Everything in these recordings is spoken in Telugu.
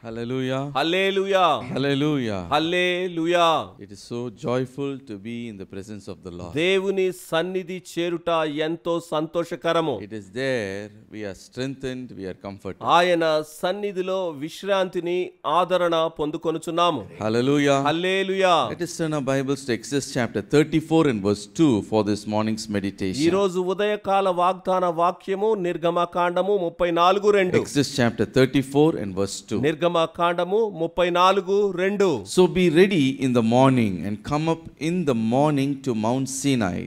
Hallelujah. Hallelujah. Hallelujah. Hallelujah. It is so joyful to be in the presence of the Lord. దేవుని సన్నిధి చేరుట ఎంతో సంతోషకరము. It is there we are strengthened, we are comforted. ఆయన సన్నిధిలో విశ్రాంతిని ఆదరణ పొందుకొనుచున్నాము. Hallelujah. Hallelujah. Let us turn our Bibles to Exodus chapter 34 and verse 2 for this morning's meditation. ఈ రోజు ఉదయకాల వాగ్దాన వాక్యము నిర్గమకాండము 34:2. Exodus chapter 34 and verse 2. నిర్గమకాండము 34:2. So be ready in the morning and come up in the morning to Mount Sinai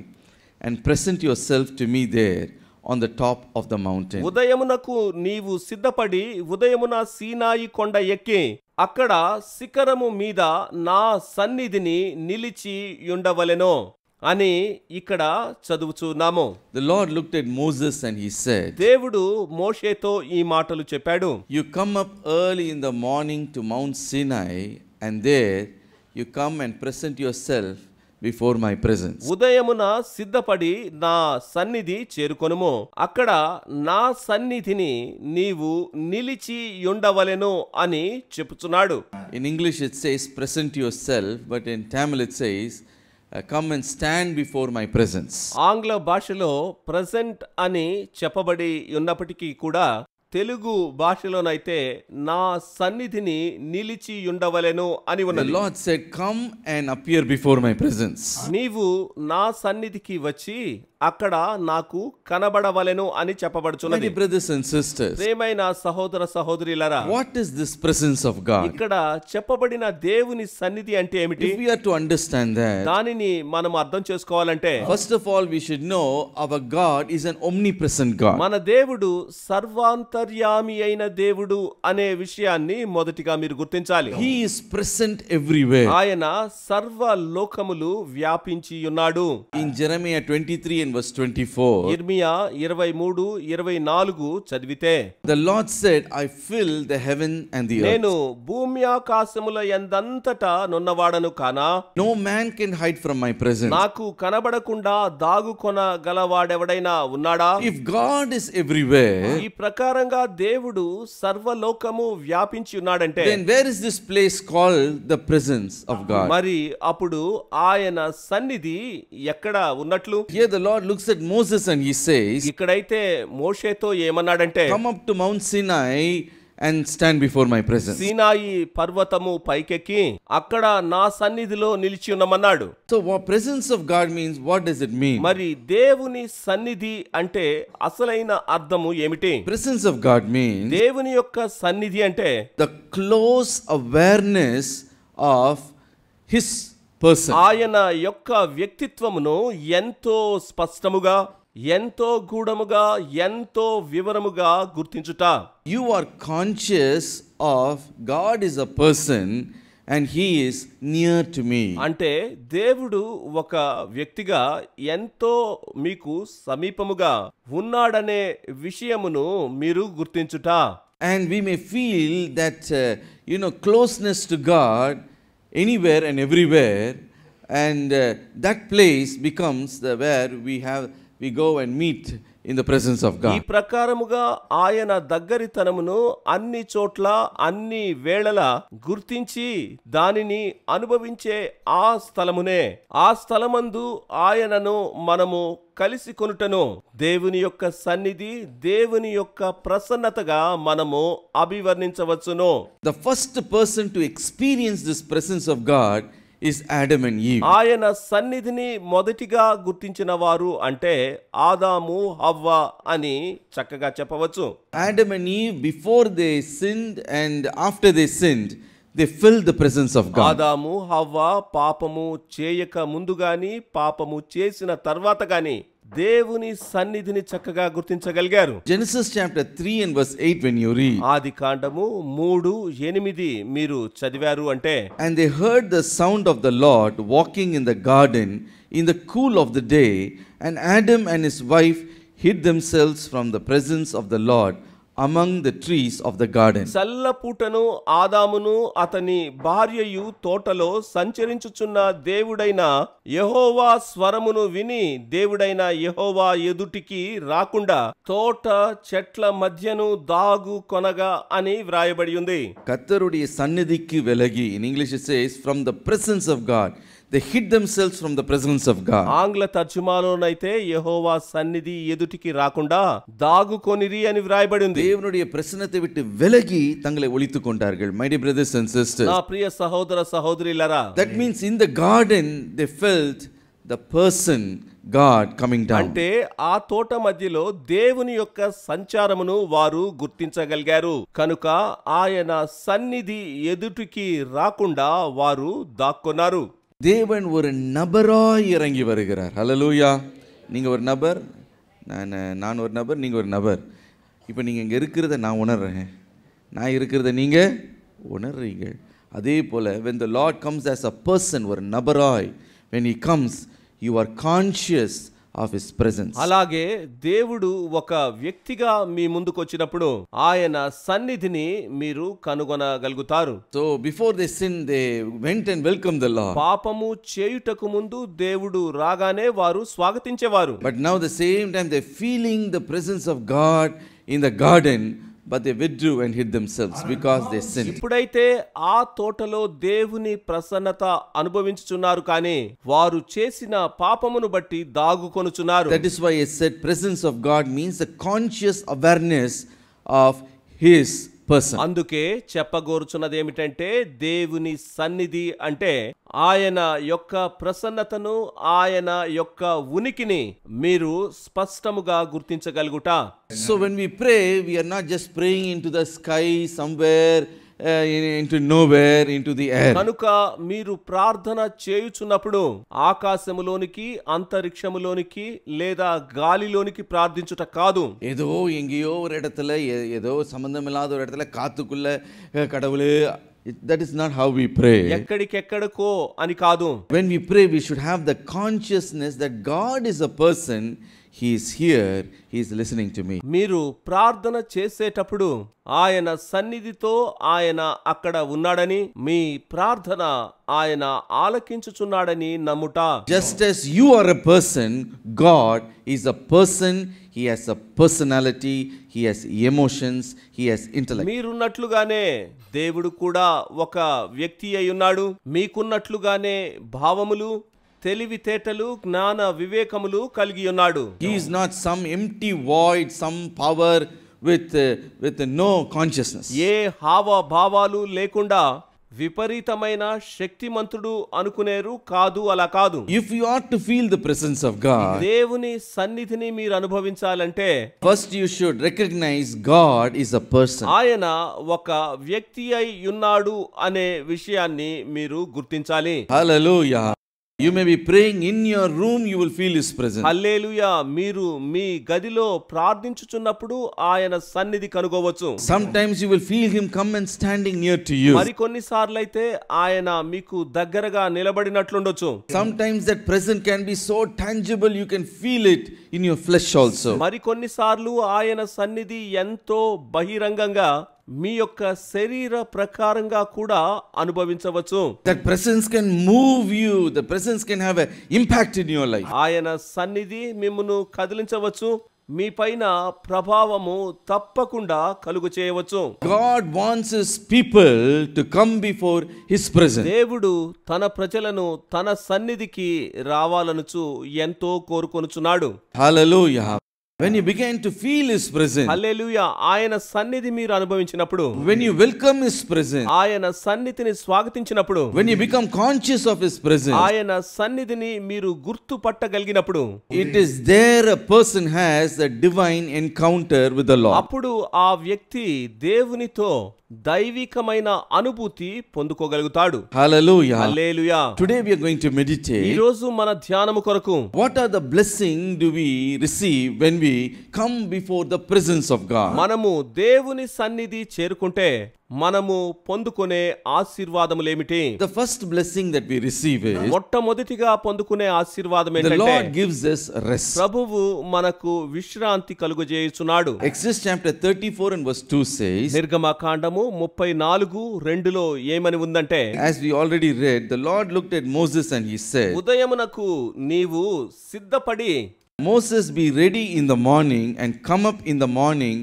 and present yourself to me there on the top of the mountain. ఉదయమునకు నీవు సిద్ధపడి ఉదయమున సీనాయి కొండ ఎక్కి అక్కడ శిఖరము మీద నా సన్నిధిని నిలిచి ఉండవలెను అని ఇక్కడ చదువుచున్నాము. The Lord looked at Moses and he said, దేవుడు మోషేతో ఈ మాటలు చెప్పాడు. You come up early in the morning to Mount Sinai and there you come and present yourself before my presence. ఉదయమున సిద్ధపడి నా సన్నిధి చేరుకొనుము, అక్కడ నా సన్నిధిని నీవు నిలిచి ఉండవలెను అని చెప్పుచున్నాడు. In English it says present yourself, but in Tamil it says come and stand before my presence. ఆంగ్ల భాషలో ప్రెజెంట్ అని చెప్పబడి ఉన్నప్పటికీ కూడా తెలుగు భాషలోనైతే నా సన్నిధిని నిలిచి ఉండవలెను అని ఉన్నది. The Lord said, come and appear before my presence. నీవు నా సన్నిధికి వచ్చి అక్కడ నాకు కనబడవలెను అని చెప్పబడుచున్నది. My brothers and sisters, ప్రియమైన సహోదర సహోదరులారా, what is this presence of God? ఇక్కడ చెప్పబడిన దేవుని సన్నిధి అంటే ఏమిటి? If we are to understand that, దానిని మనం అర్థం చేసుకోవాలంటే first of all we should know our God is an omnipresent God. మన దేవుడు సర్వాంతర్యామి అయిన దేవుడు అనే విషయాన్ని మొదటిగా మీరు గుర్తించాలి. He is present everywhere. ఆయన సర్వ లోకములు వ్యాపించి ఉన్నాడు. In Jeremiah 23 and verse 24, ఇర్మియా 23:24 చదివితే, the Lord said, I fill the heaven and the earth. నేను భూమి ఆకాశముల యందంతటా నున్నవాడను కానా, No man can hide from my presence. నాకు కనబడకుండా దాగుకొన గలవాడెవడైనా ఉన్నాడా? If God is everywhere, ఈ ప్రకారంగా దేవుడు సర్వలోకము వ్యాపించి ఉన్నాడంటే then where is this place called the presence of God? మరి అప్పుడు ఆయన సన్నిధి ఎక్కడ ఉన్నట్లు? Here the Lord looks at Moses and he says, ఇక్కడైతే మోషేతో ఏమన్నాడంటే, come up to Mount Sinai and stand before my presence. సీనాయి పర్వతము పైకెక్కి అక్కడ నా సన్నిధిలో నిలిచి ఉన్నమన్నాడు. So what presence of God means, what does it mean? మరి దేవుని సన్నిధి అంటే అసలైన అర్థము ఏమిటి? Presence of God means దేవుని యొక్క సన్నిధి అంటే the close awareness of his person. ఆయన యొక్క వ్యక్తిత్వమును ఎంతో స్పష్టముగా, ఎంతో గూఢముగా, ఎంతో వివరముగా గుర్తించుట. You are conscious of God is a person and he is near to me. అంటే దేవుడు ఒక వ్యక్తిగా ఎంతో మీకు సమీపముగా ఉన్నాడనే విషయమును మీరు గుర్తించుట. And we may feel that closeness to God anywhere and everywhere, and that place becomes where we go and meet in the presence of ఈ God. ప్రకారముగా ఆయన దగ్గరితనమును అన్ని చోట్ల అన్ని వేళల గుర్తించి దానిని అనుభవించే ఆ స్థలమునే, ఆ స్థలమందు ఆయనను మనము కలిసి కొనుటను దేవుని యొక్క సన్నిధి, దేవుని యొక్క ప్రసన్నతగా మనము అభివర్ణించవచ్చును. The first person to experience this presence of God is Adam and Eve. ఆయన సన్నిధిని మొదటిగా గుర్తించిన వారు అంటే ఆదాము హవ్వ అని చక్కగా చెప్పవచ్చు. Adam and Eve, before they sinned and after they sinned, they filled the presence of God. ఆదాము హవ్వ పాపము చేయక ముందు గాని పాపము చేసిన తర్వాత గాని దేవుని సన్నిధిని చక్కగా గుర్తించగలిగారు. Genesis chapter 3 and verse 8 when you read, ఆది కాండము 3:8 మీరు చదివారు అంటే, and they heard the sound of the Lord walking in the garden in the cool of the day, and Adam and his wife hid themselves from the presence of the Lord among the trees of the garden. చల్లపూటను ఆదామును అతని భార్యయు తోటలో సంచరించుచున్న దేవుడైన యెహోవా స్వరమును విని దేవుడైన యెహోవా ఎదుటికి రాకుండా తోట చెట్ల మధ్యను దాగు కొనగా అని వ్రాయబడి ఉంది. கர்த்தருடைய சந்நிதிக்கு விலகி, in English it says from the presence of God. They hid themselves from the presence of God. ఆంగ్ల తర్జుమాలోనైతే యెహోవా సన్నిధి ఎదుటికి రాకుండా దాగుకొనిరి అని వ్రాయబడి ఉంది. தேவனுடைய பிரசன்னத்தை விட்டு விலகி தங்களை ஒளித்துக் கொண்டார்கள். My dear brothers and sisters, నా ప్రియ సహోదర సహోదరులారా, that means in the garden they felt the person God coming down. అంటే ఆ తోట మధ్యలో దేవుని యొక్క సంచారమును వారు గుర్తించగలిగారు కనుక ఆయన సన్నిధి ఎదుటికి రాకుండా వారు దాక్కున్నారు. தேவன் ஒரு நபராய் இறங்கி வருகிறார். ஹல்லேலூயா. நீங்க ஒரு நபர், நான் ஒரு நபர், நீங்க ஒரு நபர். இப்போ நீங்க இங்க இருக்கிறத நான் உணர்றேன், நான் இருக்கிறத நீங்க உணர்றீங்க. அதே போல when the Lord comes as a person, ஒரு நபராய், when he comes you are conscious of his presence. అలాగే దేవుడు ఒక వ్యక్తిగా మీ ముందుకు వచ్చినప్పుడు ఆయన సన్నిధిని మీరు కనుగొనగలుగుతారు. So before they sin they went and welcomed the Lord. పాపము చేయుటకు ముందు దేవుడు రాగానే వారు స్వాగతించేవారు. But now the same time they feeling the presence of God in the garden, but they withdrew and hid themselves because they sinned. ఇప్పుడైతే ఆ తోటలో దేవుని ప్రసన్నత అనుభవించుచున్నారు కానీ వారు చేసిన పాపమును బట్టి దాగుకొనుచున్నారు. That is why I said presence of God means a conscious awareness of his person. అందుకే చెప్పగోరుచున్నది ఏమిటంటే దేవుని సన్నిధి అంటే ఆయన యొక్క ప్రసన్నతను, ఆయన యొక్క ఉనికిని మీరు స్పష్టముగా గుర్తించగలుగుట. So when we pray, we are not just praying into the sky somewhere, into nowhere, into the air. కనుక మీరు ప్రార్థన చేయుచున్నప్పుడు ఆకాశములోనికి, అంతరిక్షములోనికి లేదా గాలిలోనికి ప్రార్థించుట కాదు. ஏதோ எங்கேயோ ஒரு இடத்துல, ஏதோ சம்பந்தமில்லாத ஒரு இடத்துல காத்துக்குள்ள கடவுளே, that is not how we pray. ఎక్కడికెక్కడికో అని కాదు. When we pray, we should have the consciousness that God is a person. He is here, he is listening to me. మీరు ప్రార్థన చేసేటప్పుడు ఆయన సన్నిధితో ఆయన అక్కడ ఉన్నాడని, మీ ప్రార్థన ఆయన ఆలకించుచున్నాడని నమ్ముట. Just as you are a person, God is a person. He has a personality, he has emotions, he has intellect. మీరున్నట్లుగానే దేవుడు కూడా ఒక వ్యక్తి అయి ఉన్నాడు. మీకున్నట్లుగానే భావములు, తెలివితేటలు, జ్ఞాన వివేకములు కలిగి ఉన్నాడు. He is not some empty void, some power with no consciousness. ఏ హావభావాలు లేకుండా విపరీతమైన శక్తిమంతుడు అనుకునేరు కాదు, అలా కాదు. If you ought to feel the presence of God, దేవుని సన్నిధిని మీరు అనుభవించాలంటే first you should recognize God is a person. ఆయన ఒక వ్యక్తి అయి ఉన్నాడు అనే విషయాన్ని మీరు గుర్తించాలి. Hallelujah. You may be praying in your room, you will feel his presence. హల్లెలూయా. మీరు మీ గదిలో ప్రార్థించుచున్నప్పుడు ఆయన సన్నిధి కనుగొవచ్చు. Sometimes you will feel him come and standing near to you. మరికొన్నిసార్లు అయితే ఆయన మీకు దగ్గరగా నిలబడినట్లుండొచ్చు. Sometimes that presence can be so tangible, you can feel it in your flesh also. మరికొన్నిసార్లు ఆయన సన్నిధి ఎంతో బహిరంగంగా మీ యొక్క శరీర ప్రకారంగా కూడా అనుభవించవచ్చు. That presence can move you. The presence can have an impact in your life. ఆయన సన్నిధి మిమ్మును కదిలించవచ్చు, మీ పైన ప్రభావము తప్పకుండా కలుగు చేయవచ్చు. God wants his people to come before his presence. దేవుడు తన ప్రజలను తన సన్నిధికి రావాలనుచు ఎంతో కోరుకొనుచున్నాడు. Hallelujah. When you begin to feel his presence, హల్లెలూయా. ఆయన సన్నిధి మీరు అనుభవించినప్పుడు, when you welcome his presence, ఆయన సన్నిధిని స్వాగతించినప్పుడు, when you become conscious of his presence, ఆయన సన్నిధిని మీరు గుర్తుపట్టగలిగినప్పుడు, it is there a person has a divine encounter with the Lord. అప్పుడు ఆ వ్యక్తి దేవునితో దైవికమైన అనుభూతి పొందుకోగలుగుతాడు. Hallelujah. Hallelujah. Today we are going to meditate. ఈ రోజు మన ధ్యానము కొరకు What are the blessing do we receive when we come before the presence of God. మనము దేవుని సన్నిధి చేరుకుంటే మనము పొందుకునే ఆశీర్వాదములేమిటి? The first blessing that we receive is మొట్టమొదటిగా పొందుకునే ఆశీర్వాదం the ఏంటంటే Lord gives us rest. ప్రభువు మనకు విశ్రాంతి కలుగజేయుచున్నాడు. Exodus chapter 34 and verse 2 says, నిర్గమకాండము 34:2లో ఏమని ఉందంటే, as we already read, the Lord looked at Moses and he said, ఉదయమునకు నీవు సిద్ధపడి Moses, be ready in the morning and come up in the morning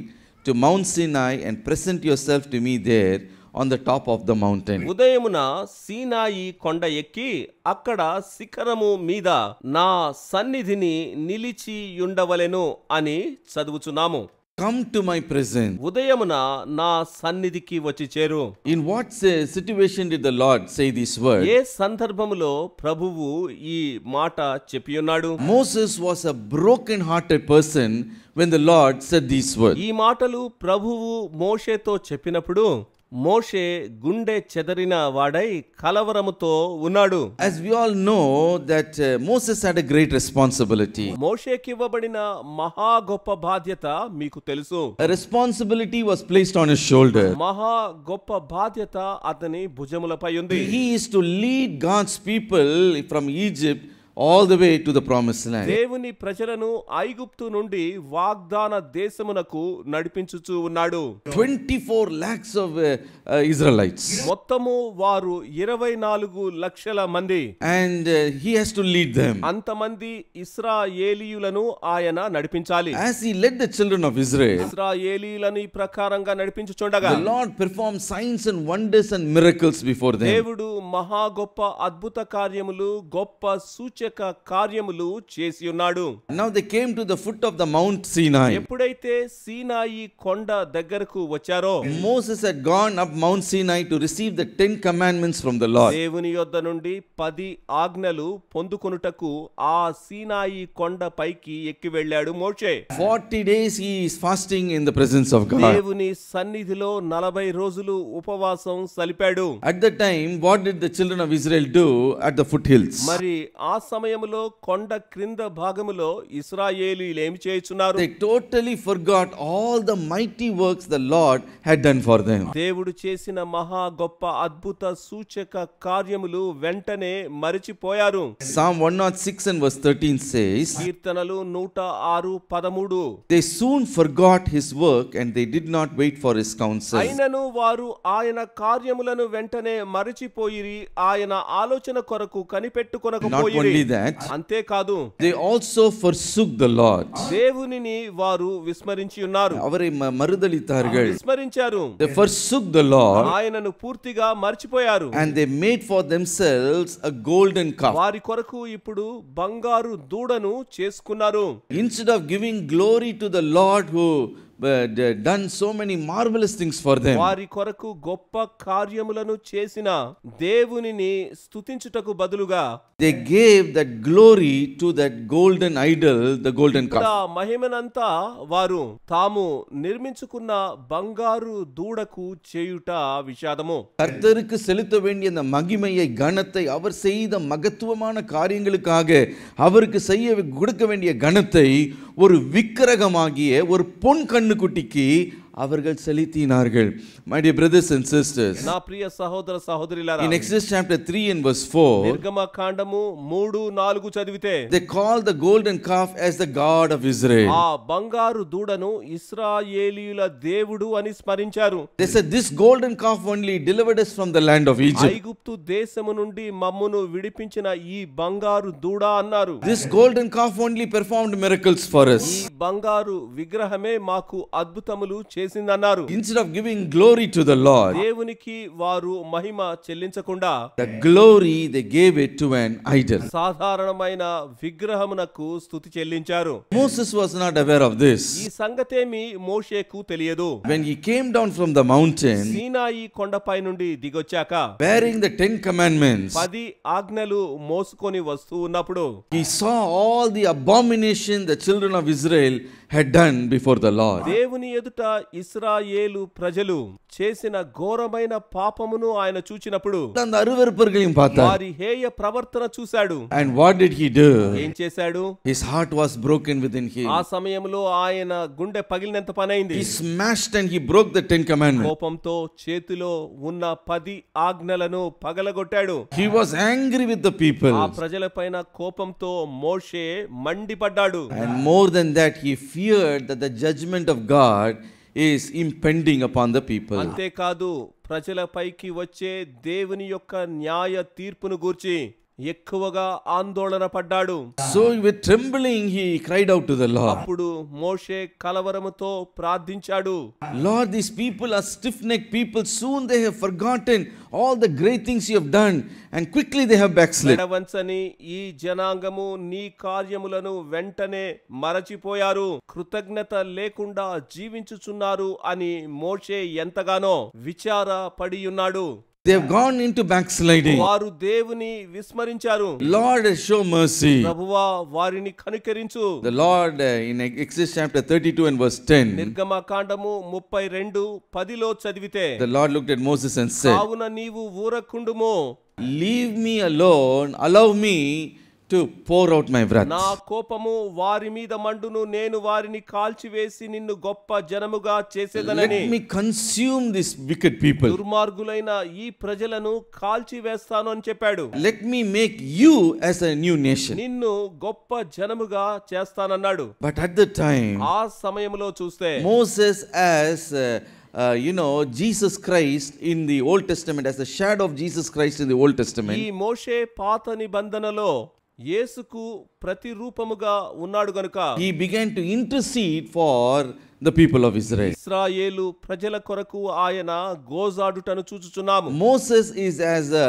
to Mount Sinai and present yourself to me there on the top of the mountain. ఉదయమున సీనాయి కొండ ఎక్కి అక్కడ శిఖరము మీద నా సన్నిధిని నిలిచి ఉండవలెను అని చదువుచున్నాము. Come to my presence. ఉదయమున నా సన్నిధికి వచ్చి చేరు. In what situation did the Lord say these words? ఏ సందర్భములో ప్రభువు ఈ మాట చెప్పి ఉన్నాడు? Moses was a broken hearted person when the Lord said these words. ఈ మాటలు ప్రభువు మోషేతో చెప్పినప్పుడు మోషే గుండె చెదరిన వాడై కలవరముతో ఉన్నాడు. As we all know that Moses had a great responsibility. మోషేకి ఇవ్వబడిన మహా గొప్ప బాధ్యత మీకు తెలుసు. A responsibility was placed on his shoulder. మహా గొప్ప బాధ్యత అతని భుజములపై ఉంది. He is to lead God's people from Egypt all the way to the promised land. దేవుని ప్రజలను ఐగుప్తు నుండి వాగ్దాన దేశమునకు నడిపించుచూ ఉన్నాడు. 24 lakhs of Israelites. మొత్తము వారు 24 లక్షల మంది. And he has to lead them. అంతమంది ఇశ్రాయేలీయులను ఆయన నడిపించాలి. As he led the children of Israel, ఇశ్రాయేలీయులను ఈ ప్రకారంగా నడిపించుచుండగా the Lord performed signs and wonders and miracles before them. దేవుడు మహా గొప్ప అద్భుత కార్యములు, గొప్ప సూచక కార్యములు చేసి ఉన్నాడు. Now they came to the foot of the Mount Sinai. ఎప్పుడైతే సీనాయి కొండ దగ్గరకు వచ్చారో Moses had gone up Mount Sinai to receive the 10 commandments from the Lord. దేవుని యొద్ద నుండి 10 ఆజ్ఞలు పొందుకొనుటకు ఆ సీనాయి కొండ పైకి ఎక్కి వెళ్ళాడు మోషే. 40 days he is fasting in the presence of God. దేవుని సన్నిధిలో 40 రోజులు ఉపవాసం సలిపాడు. At the time, what did the children of Israel do at the foothills? మరి ఆ సమయములో కొండ క్రింద భాగములో ఇశ్రాయేలీయులు ఏమి చేయుచున్నారు? They totally forgot all the mighty works the Lord had done for them. దేవుడు చేసిన మహా గొప్ప అద్భుత సూచక కార్యములు వెంటనే మరిచిపోయారు. Psalm 106 and verse 13 says, కీర్తనలు 106:13 they soon forgot his work and they did not wait for his counsel. అయినను వారు ఆయన కార్యములను వెంటనే మరిచిపోయిరి, ఆయన ఆలోచన కొరకు Not కనిపెట్టుకొనకపోయిరి. only that, అంతేకాదు they also forsook the Lord. దేవునిని వారు విస్మరించి ఉన్నారు, அவரை மறுதலித்தார்கள். విస్మరించారు. They forsook the Lord ఆయనను పూర్తిగా మర్చిపోయారు. and they made for themselves a golden calf. వారి కొరకు ఇప్పుడు బంగారు దూడను చేసుకున్నారు. Instead of giving glory to the Lord who done so many marvelous things for them, వారి కొరకు గొప్ప కార్యములను చేసిన దేవునిని స్తుతించుటకు బదులుగా they gave that glory to that golden idol, the golden calf. మహిమనంతా వారు తాము నిర్మించుకున్న బంగారు దూడకు చేయుట విషాదము. கர்த்தருக்கு செலுத்த வேண்டிய அந்த மகிமையை கனத்தை அவர் செய்த மகத்துவமான காரியங்களுக்காக அவருக்கு செய்ய கொடுக்க வேண்டிய கனத்தை ஒரு விக்கிரகமாகிய ஒரு பொன் கண்ணுக்குட்டிக்கு அவர்கள் செலுத்தினார்கள். My dear brothers and sisters, నా ప్రియ సహోదర సహోదరులారా, in Exodus chapter 3 and verse 4, నిర్గమకాండము 3:4 చదివితే they call the golden calf as the God of Israel. ఆ బంగారు దూడను ఇశ్రాయేలీయుల దేవుడు అని స్మరించారు. They said this golden calf only delivered us from the land of Egypt. ఐగుప్తు దేశము నుండి మమ్మును విడిపించిన ఈ బంగారు దూడ అన్నారు. This golden calf only performed miracles for us. ఈ బంగారు విగ్రహమే మాకు అద్భుతములు చేసిందన్నారు. Instead of giving glory to the Lord, దేవునికి వారు మహిమ చెల్లించకుండా the glory they gave it to an idol. సాధారణమైన విగ్రహమునకు స్తుతి చెల్లించారు. Moses was not aware of this. ఈ సంగతేమి మోషేకు తెలియదు. When he came down from the mountain సీనాయి కొండపై నుండి దిగొచ్చాక bearing the 10 commandments, 10 ఆజ్ఞలు మోసుకొని వస్తూ ఉన్నప్పుడు he saw all the abomination the children of Israel had done before the Lord. దేవుని ఎదుట ఇశ్రాయేలు ప్రజలు చేసిన ఘోరమైన పాపమును ఆయన చూచినప్పుడు அந்த அருவருப்பர்களையும் பார்த்தார். వారి హేయ ప్రవర్తన చూశాడు. And what did he do? ఏం చేశాడు? His heart was broken within him. ఆ సమయంలో ఆయన గుండె పగిలినంత పనైంది. He smashed and he broke the 10 commandments. కోపంతో చేతిలో ఉన్న 10 ఆజ్ఞలను పగలగొట్టాడు. He was angry with the people. ఆ ప్రజలపైన కోపంతో మోషే మండిపడ్డాడు. And more than that, he feared that the judgment of God is impending upon the people. అంతేకాదు ప్రజలపైకి వచ్చే దేవుని యొక్క న్యాయ తీర్పును గూర్చి ఎక్కువగా ఆందోళన పడ్డాడు. So with trembling he cried out to the Lord. అప్పుడు మోషే కలవరముతో ప్రార్థించాడు. Lord, these people are stiff-necked people. Soon they have forgotten all the great things you have done and quickly they have backslid. మెడవంచని ఈ జనాంగము నీ కార్యములను వెంటనే మరచిపోయారు, కృతజ్ఞత లేకుండా జీవించుచున్నారు అని మోషే ఎంతగానో విచారపడి ఉన్నాడు. They have gone into backsliding. వారు దేవుని విస్మరించారు. Lord, show mercy. ప్రభువా వారిని కనికరించు. The Lord in Exodus chapter 32 and verse 10. నిర్గమకాండము 32:10లో చదివితే The Lord looked at Moses and said, కావున నీవు ఊరకుండుము, leave me alone, allow me to pour out my wrath. నా కోపము వారి మీద మండును, నేను వారిని కాల్చివేసి నిన్ను గొప్ప జనముగా చేసేదనని. Let me consume these wicked people. దుర్మార్గులైన ఈ ప్రజలను కాల్చివేస్తాను అని చెప్పాడు. Let me make you as a new nation. నిన్ను గొప్ప జనముగా చేస్తానన్నాడు. But at the time, ఆ సమయంలో చూస్తే Moses as Jesus Christ in the Old Testament, as the shadow of Jesus Christ in the Old Testament. ఈ మోషే పాత నిబంధనలో యేసుకు ప్రతిరూపముగా ఉన్నాడు గనుక he began to intercede for the people of Israel. ఇశ్రాయేలు ప్రజల కొరకు ఆయన గోజాడుటను చూచుచున్నాము. Moses is as a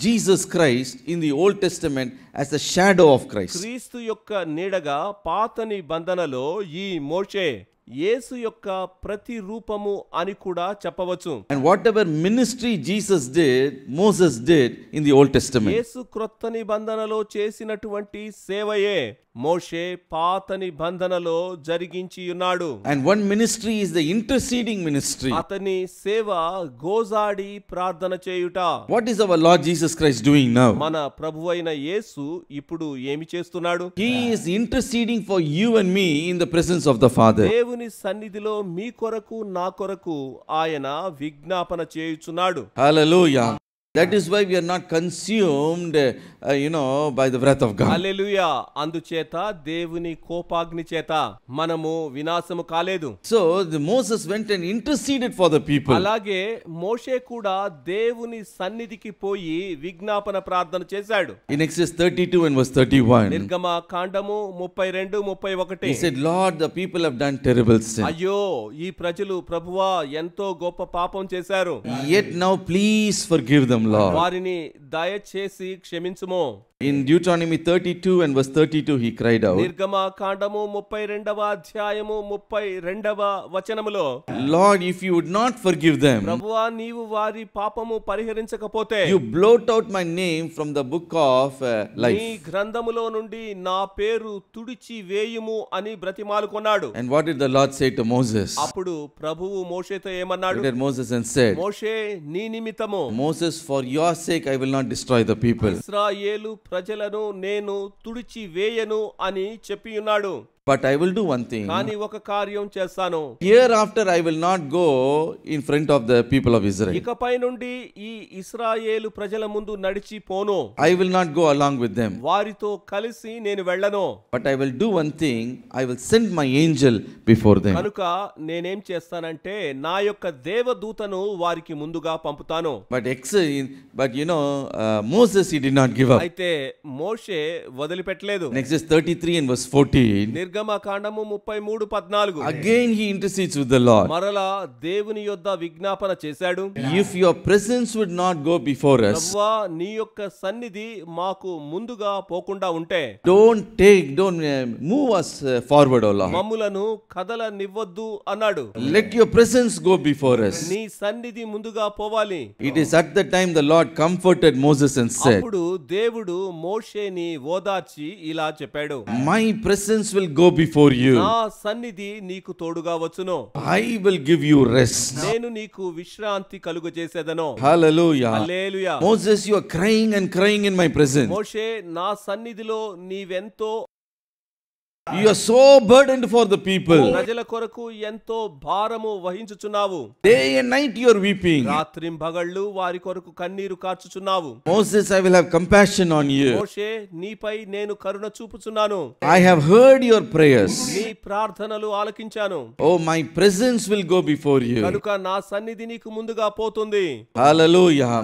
Jesus Christ in the Old Testament, as the shadow of Christ. క్రీస్తు యొక్క నీడగా పాత నిబంధనలో ఈ మోషే యేసు యొక్క ప్రతిరూపము అని కూడా చెప్పవచ్చు. And whatever ministry Jesus did, Moses did in the Old Testament. యేసు క్రొత్త నిబంధనలో చేసినటువంటి సేవయే మోషే పాత నిబంధనలో జరిగించి ఉన్నాడు. And one ministry is the interceding ministry. అతని సేవ గోజాడి ప్రార్థన చేయుట. What is our Lord Jesus Christ doing now? మన ప్రభువైన యేసు ఇప్పుడు ఏమి చేస్తున్నాడు? He is interceding for you and me in the presence of the Father. దేవుని సన్నిధిలో మీ కొరకు నా కొరకు ఆయన విజ్ఞాపన చేయుచున్నాడు. Hallelujah. That is why we are not consumed, by the wrath of God. హల్లెలూయా. అందుచేత దేవుని కోపాగ్ని చేత మనము వినాశము కాలేదు. So Moses went and interceded for the people. అలాగే మోషే కూడా దేవుని సన్నిధికి పోయి విజ్ఞాపన ప్రార్థన చేశాడు. In Exodus 32 and verse 31. నిర్గమకాండము 32:31. He said, Lord, the people have done terrible sin. అయ్యో ఈ ప్రజలు ప్రభువా ఎంతో గొప్ప పాపం చేశారు. Yet now please forgive them, Lord. వారిని దయచేసి క్షమించుము. In Deuteronomy 32 and verse 32 he cried out, నిర్గమకాండము 32:32 Lord, if you would not forgive them, ప్రభువా నీవు వారి పాపము పరిహరించకపోతే you blot out my name from the book of నీ life. గ్రంథములో నుండి నా పేరు తుడిచి వేయుము అని బ్రతిమాలుకొన్నాడు. And what did the Lord say to Moses? అప్పుడు ప్రభువు మోషేతో ఏమన్నాడు? Looked at Moses and said, మోషే నీ నిమిత్తము Moses, for your sake I will not destroy the people. ఇశ్రాయేలు ప్రజలను నేను తుడిచి వేయను అని చెప్పి ఉన్నాడు. But I will do one thing. కానీ ఒక కార్యం చేస్తాను. Hereafter I will not go in front of the people of Israel. ఇకపై నుండి ఈ ఇశ్రాయేలు ప్రజల ముందు నడిచి పోను. I will not go along with them. వారితో కలిసి నేను వెళ్ళను. But I will do one thing. I will send my angel before them. కనుక నేనేం చేస్తానంటే నా యొక్క దేవదూతను వారికి ముందుగా పంపుతాను. But Moses, he did not give up. అయితే మోషే వదిలిపెట్టలేదు. In Exodus 33 and verse 14. నిర్గమకాండము 33:14. Again he intercedes with the Lord. మరలా దేవుని యొద్ద విజ్ఞాపన చేశాడు. If your presence would not go before us, ప్రభువా నీ యొక్క సన్నిధి మాకు ముందుగా పోకుండా ఉంటే don't move us forward, O Lord. మమ్ములను కదలనివ్వొద్దు అన్నాడు. Let your presence go before us. నీ సన్నిధి ముందుగా పోవాలి. It is at the time the Lord comforted Moses and said, అప్పుడు దేవుడు మోషేని ఓదార్చి ఇలా చెప్పాడు. my presence will go go before you. నా సన్నిధి నీకు తోడుగా వచ్చును. I will give you rest. నేను నీకు విశ్రాంతి కలుగజేసేదను. Hallelujah. Hallelujah. Moses, you are crying and crying in my presence. మోషే, నా సన్నిధిలో నీవెంతో You are so burdened for the people. ప్రజల కొరకు ఎంతో భారము వహించుచున్నావు. Day and night you are weeping. రాత్రింబగళ్ళు వారి కొరకు కన్నీరు కార్చుచున్నావు. Moses, I will have compassion on you. మోషే, నీపై నేను కరుణ చూపుచున్నాను. I have heard your prayers. నీ ప్రార్థనలు ఆలకించాను. Oh, my presence will go before you. కనుక నా సన్నిధి నీకు ముందుగా పోతుంది. Hallelujah.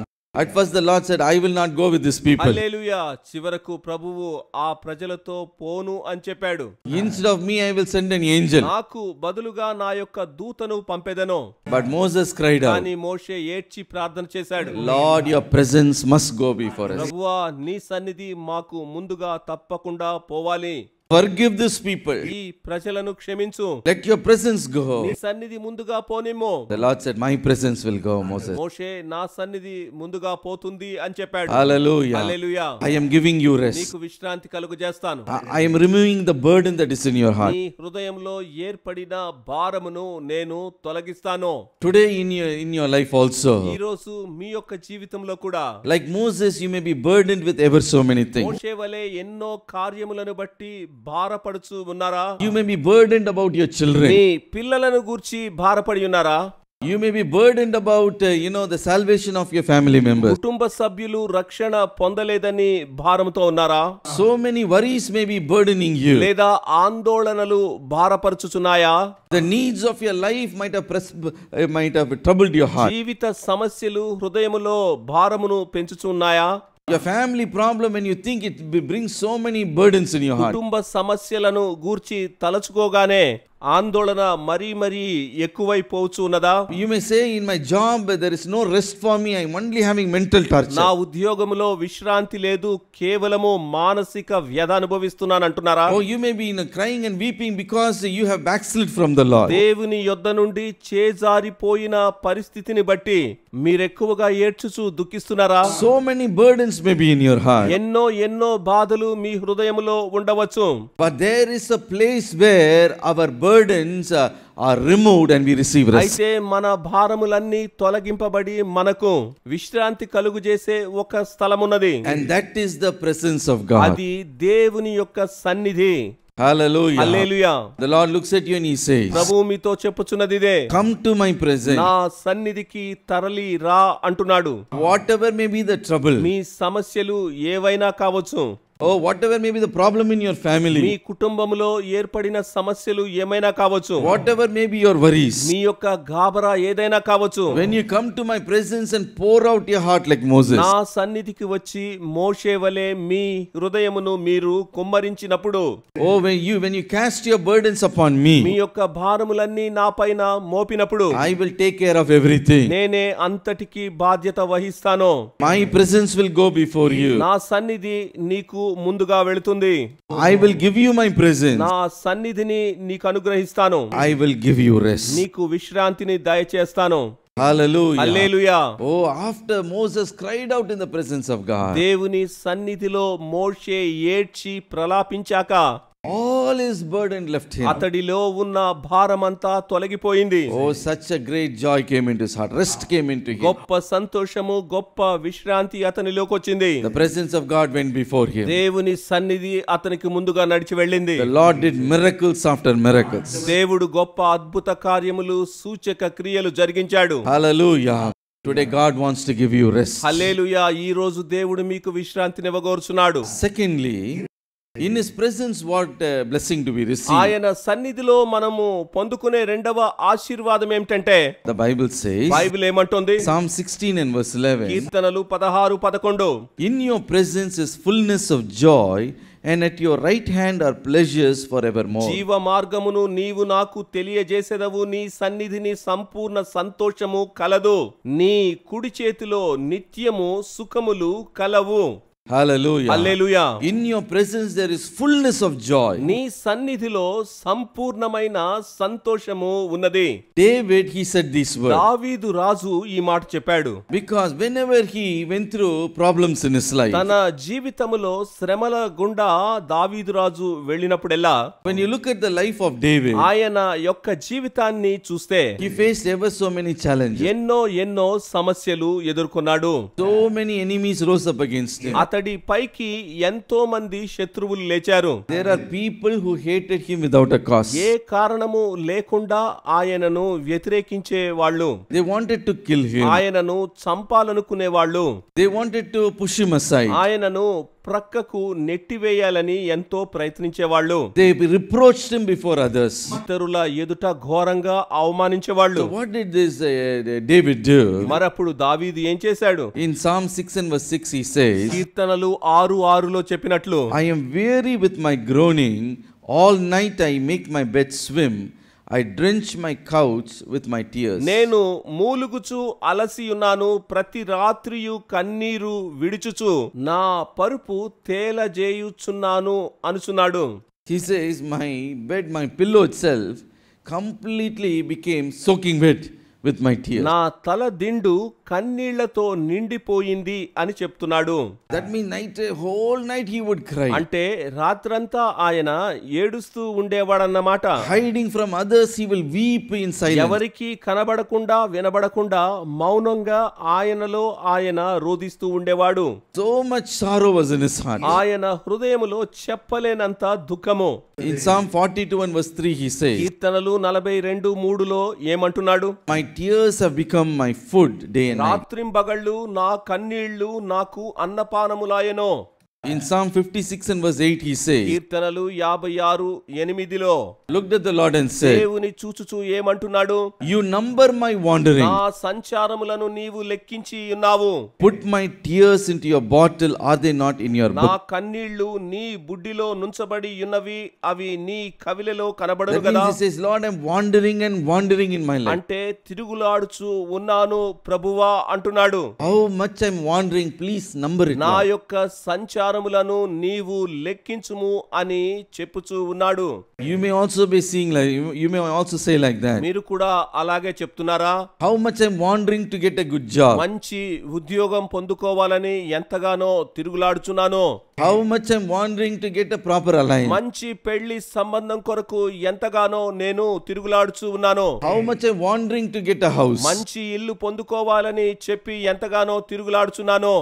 At first the Lord said, I will not go with these people. హల్లెలూయా. చివరకు ప్రభువు ఆ ప్రజలతో పోను అని చెప్పాడు. Instead of me, I will send an angel. నాకు బదులుగా నా యొక్క దూతను పంపెదను. But Moses cried out, కానీ మోషే ఏడ్చి ప్రార్థన చేశాడు. Lord, your presence must go before us. ప్రభువా, నీ సన్నిధి మాకు ముందుగా తప్పకుండా పోవాలి. Forgive these people. ఈ ప్రజలను క్షమించు. Let your presence go. నీ సన్నిధి ముందుగా పోనిమ్ము. The Lord said, my presence will go, Moses. మోషే, నా సన్నిధి ముందుగా పోతుంది అని చెప్పాడు. Hallelujah. Hallelujah. I am giving you rest. నీకు విశ్రాంతి కలుగజేస్తాను. I am removing the burden that is in your heart. నీ హృదయంలో ఏర్పడిన భారమును నేను తొలగిస్తాను. Today in your life also, ఈ రోజు మీ యొక్క జీవితంలో కూడా like Moses, you may be burdened with ever so many things. మోషే వలె ఎన్నో కార్యములను బట్టి భారపడుచు ఉన్నారా? You may be burdened about your children. మీ పిల్లలను గూర్చి భారపడి ఉన్నారా? You may be burdened about the salvation of your family members. కుటుంబ సభ్యులు రక్షణ పొందలేదని భారముతో ఉన్నారా? So many worries may be burdening you. లేదా ఆందోళనలు భారపరుచుచున్నాయా? The needs of your life might have troubled your heart. జీవిత సమస్యలు హృదయములో భారమును పెంచుచున్నాయా? Your family problem, when you think it brings so many burdens in your heart. కుటుంబ సమస్యలను గూర్చి తలచుకోగానే ఆందోళన మరీ ఎక్కువైపోవచ్చు ఉన్నదా? You may say, in my job there is no rest for me, I am only having mental torture. నా ఉద్యోగములో విశ్రాంతి లేదు, కేవలము మానసిక వ్యధ అనుభవిస్తున్నాను అంటున్నారా? Oh, you may be crying and weeping because you have backslid from the Lord. దేవుని యొద్ద నుండి చేజారిపోయిన పరిస్థితిని బట్టి మీరెక్కువగా ఏడ్చుచు దుఃఖిస్తున్నారా? So many burdens may be in your heart. ఎన్నో బాధలు మీ హృదయములో ఉండవచ్చు. But there is a place where our burdens are removed and we receive rest. అయితే మన భారములన్నీ తొలగింపబడి మనకు విశ్రాంతి కలుగజేసే ఒక స్థలమున్నది. And that is the presence of God. అది దేవుని యొక్క సన్నిధి. Hallelujah. Hallelujah. The Lord looks at you and he says, ప్రభువు మీతో చెప్పుచున్నది ఇదే. come to my presence. నా సన్నిధికి తరలి రా అంటున్నాడు. Whatever may be the trouble. మీ సమస్యలు ఏవైనా కావచ్చు. Oh, whatever may be the problem in your family. మీ కుటుంబములో ఏర్పడిన సమస్యలు ఏమైనా కావచ్చు. Whatever may be your worries. మీ యొక్క గాబరా ఏదైనా కావచ్చు. When you come to my presence and pour out your heart like Moses. నా సన్నిధికి వచ్చి మోషే వలె మీ హృదయమును మీరు కుమ్మరించినప్పుడు, Oh, when you cast your burdens upon me, మీ యొక్క భారములన్నీ నాపైన మోపినప్పుడు, I will take care of everything. నేనే అంతటికి బాధ్యత వహిస్తాను. My presence will go before you. నా సన్నిధి నీకు ముందుగా వెళుతుంది. I will give you my presence. నా సన్నిధిని నీకు అనుగ్రహిస్తాను. I will give you rest. నీకు విశ్రాంతిని దయచేస్తాను. Hallelujah. Hallelujah. Oh, after Moses cried out in the presence of God, దేవుని సన్నిధిలో మోషే ఏడ్చి ప్రలాపించాక all his burden left him. అతడిలో ఉన్న భారమంతా తొలగిపోయింది. Oh, such a great joy came into his heart. Rest came into him. గొప్ప సంతోషము, గొప్ప విశ్రాంతి అతనిలోకి వచ్చింది. The presence of God went before him. దేవుని సన్నిధి అతనికి ముందుగా నడిచి వెళ్ళింది. The Lord did miracles after miracles. దేవుడు గొప్ప అద్భుత కార్యములు, సూచక క్రియలు జరిగించాడు. Hallelujah. Today God wants to give you rest. హల్లెలూయా. ఈ రోజు దేవుడు మీకు విశ్రాంతినివ్వగోరుచున్నాడు. Secondly, in his presence what blessing do we receive? ఆయన సన్నిధిలో మనము పొందుకునే రెండవ ఆశీర్వాదం ఏమిటంటే, The Bible says, బైబిల్ ఏమంటోంది? Psalm 16 and verse 11, కీర్తనలు 16:11, in your presence is fullness of joy, and at your right hand are pleasures forevermore. జీవ మార్గమును నీవు నాకు తెలియజేసేదవు, నీ సన్నిధిని సంపూర్ణ సంతోషము కలదు, నీ కుడి చేతిలో నిత్యము సుఖములు కలవు. Hallelujah. Hallelujah. In your presence there is fullness of joy. నీ సన్నిధిలో సంపూర్ణమైన సంతోషము ఉన్నది. David, he said these words. దావీదు రాజు ఈ మాట చెప్పాడు. Because whenever he went through problems in his life, తన జీవితములో శ్రమల గుండా దావీదు రాజు వెళ్ళినప్పుడెల్లా, when you look at the life of David, ఆయన యొక్క జీవితాన్ని చూస్తే he faced ever so many challenges. ఎన్నో సమస్యలు ఎదుర్కొన్నాడు. So many enemies rose up against him. అతడి పైకి ఎంతో మంది శత్రువులు లేచారు. There are people who hated him without a cause. ఏ కారణము లేకుండా ఆయనను వ్యతిరేకించే వాళ్ళు, They wanted to kill him. ఆయనను చంపాలనుకునే వాళ్ళు, They wanted to push him aside. ఆయనను ప్రక్కకు నెట్టివేయాలని ఎంతో ప్రయత్నించేవాళ్ళు. They reproached him before others. ఇతరుల ఎదుట ఘోరంగా అవమానించేవాళ్ళు. So what did this David do? మరప్పుడు దావీదు ఏం చేశాడు? In Psalm 6 and verse 6 he says, కీర్తనలు 6:6లో చెప్పినట్లు, I am weary with my groaning, all night I make my bed swim, I drench my couch with my tears. నేను మూలుగుచు అలసి ఉన్నాను, ప్రతి రాత్రియు కన్నీరు విడుచుచు నా పరుపు తేలజేయుచున్నాను అనుచున్నాడు. He says, my bed, my pillow itself completely became soaking wet with my tears. నా తల దిండు కన్నీళ్లతో నిండిపోయింది అని చెప్తున్నాడు. That means whole night he would cry. అంటే రాత్రంతా ఆయన ఏడుస్తూ ఉండేవాడన్నమాట. Hiding from others, he will weep in silence. ఎవరికి కనబడకుండా వినబడకుండా మౌనంగా ఆయనలో ఆయన రోదిస్తూ ఉండేవాడు. So much sorrow was in his heart. ఆయన హృదయములో చెప్పలేనంత దుఃఖము. In Psalm 42 and verse 3 he says, కీర్తనలు 42:3లో ఏమంటున్నాడు? My tears have become my food day and night. రాత్రింబగళ్ళు నా కన్నీళ్లు నాకు అన్నపానములాయెనో. In Psalm 56 and verse 8 he says, కీర్తనలు 56:8లో looked at the Lord and said, దేవుని చూచుచూ ఏమంటున్నాడు? You number my wandering. నా సంచారములను నీవు లెక్కించి ఉన్నావు. Put my tears into your bottle, are they not in your నా book? కన్నీళ్లు నీ బుడ్డిలో నుంచబడి ఉన్నవి, అవి నీ కవిలలో కనబడను That కదా. means he says, Lord, I'm wandering and wandering in my life. అంటే తిరుగులాడుచు ఉన్నాను ప్రభువా అంటున్నాడు. How much I'm wandering, please number it. నా Lord. యొక్క సంచారములను నీవు లెక్కించుము అని చెప్పుచూ ఉన్నాడు. You may also be seeing like, you may also say like that. మీరు కూడా అలాగే చెప్తున్నారా? How much I'm wandering to get a good job. మంచి ఉద్యోగం పొందుకోవాలని ఎంతగానో తిరుగులాడుచున్నాను. How much I'm wandering to get a proper alliance. మంచి పెళ్లి సంబంధం కొరకు ఎంతగానో నేను తిరుగులాడుచూ ఉన్నాను. How much I'm wandering to get a house. మంచి ఇల్లు పొందుకోవాలని చెప్పి ఎంతగానో తిరుగులాడుచున్నాను.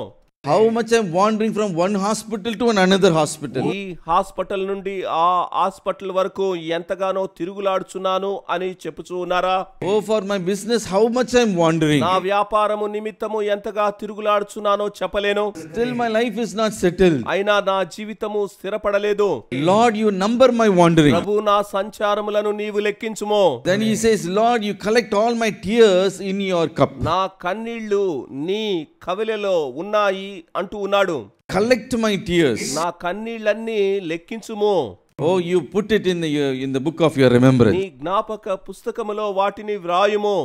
How much I'm wandering from one hospital to another hospital. ఈ హాస్పిటల్ నుండి ఆ హాస్పిటల్ వరకు ఎంతగానో తిరుగులాడుచున్నాను అని చెప్పుచూ ఉన్నారా? Oh, for my business, how much I'm wandering. నా వ్యాపారము నిమిత్తము ఎంతగా తిరుగులాడుచున్నానో చెప్పలేను. Still my life is not settled. అయినా నా జీవితము స్థిరపడలేదు. Lord, you number my wandering. ప్రభు, నా సంచారములను నీవు లెక్కించుము. Then he says, Lord, you collect all my tears in your cup. నా కన్నీళ్లు నీ కవిలలో ఉన్నాయి అంటూ ఉన్నాడు. Collect my tears. నా కన్నీళ్లన్నీ లెక్కించుము. Oh, you put it in the book of your remembrance. నీ జ్ఞాపక పుస్తకములో వాటిని వ్రాయుము.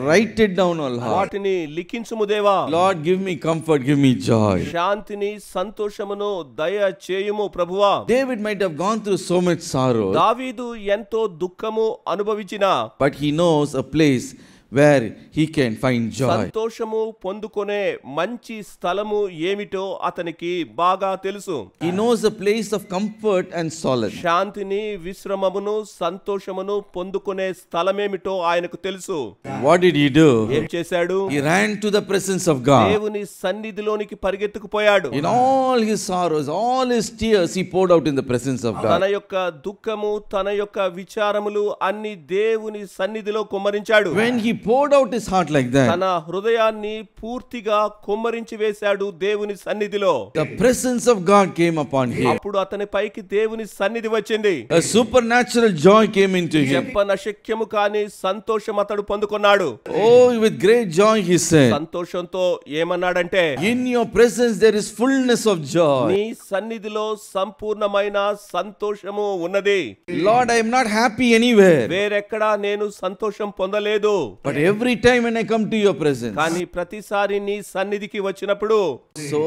Write it down, O Lord. వాటిని లిఖించుము దేవా. Lord, give me comfort, give me joy. శాంతిని సంతోషమును దయ చేయుము ప్రభువా. David might have gone through so much sorrow, దావీదు ఎంతో దుఃఖము అనుభవించినా, but he knows a place where he can find joy. సంతోషము పొందుకునే మంచి స్థలము ఏమిటో అతనికి బాగా తెలుసు. He knows a place of comfort and solace. శాంతిని, విశ్రమమును, సంతోషమును పొందుకునే స్థలమేమిటో ఆయనకు తెలుసు. What did he do? ఏం చేశాడు? He ran to the presence of God. దేవుని సన్నిధిలోనికి పరిగెత్తుకుపోయాడు. In all his sorrows, all his tears, he poured out in the presence of తన God. యొక్క దుఃఖము, తన యొక్క విచారములు అన్ని దేవుని సన్నిధిలో కుమ్మరించాడు. When he poured out his heart like that, తన హృదయాన్ని పూర్తిగా కుమ్మరించి వేశాడు దేవుని సన్నిధిలో. the presence of God came upon him. అప్పుడు అతని పైకి దేవుని సన్నిధి వచ్చింది. A supernatural joy came into him. చెప్పనశక్యము కాని సంతోషం అతడు పొందుకున్నాడు. Oh, with great joy he said, సంతోషంతో ఏమన్నాడంటే, in your presence there is fullness of joy. నీ సన్నిధిలో సంపూర్ణమైన సంతోషము ఉన్నది. Lord, I am not happy anywhere, వేరెక్కడా నేను సంతోషం పొందలేదు. But every time when I come to your presence, కానీ ప్రతిసారి నీ సన్నిధికి వచ్చినప్పుడు so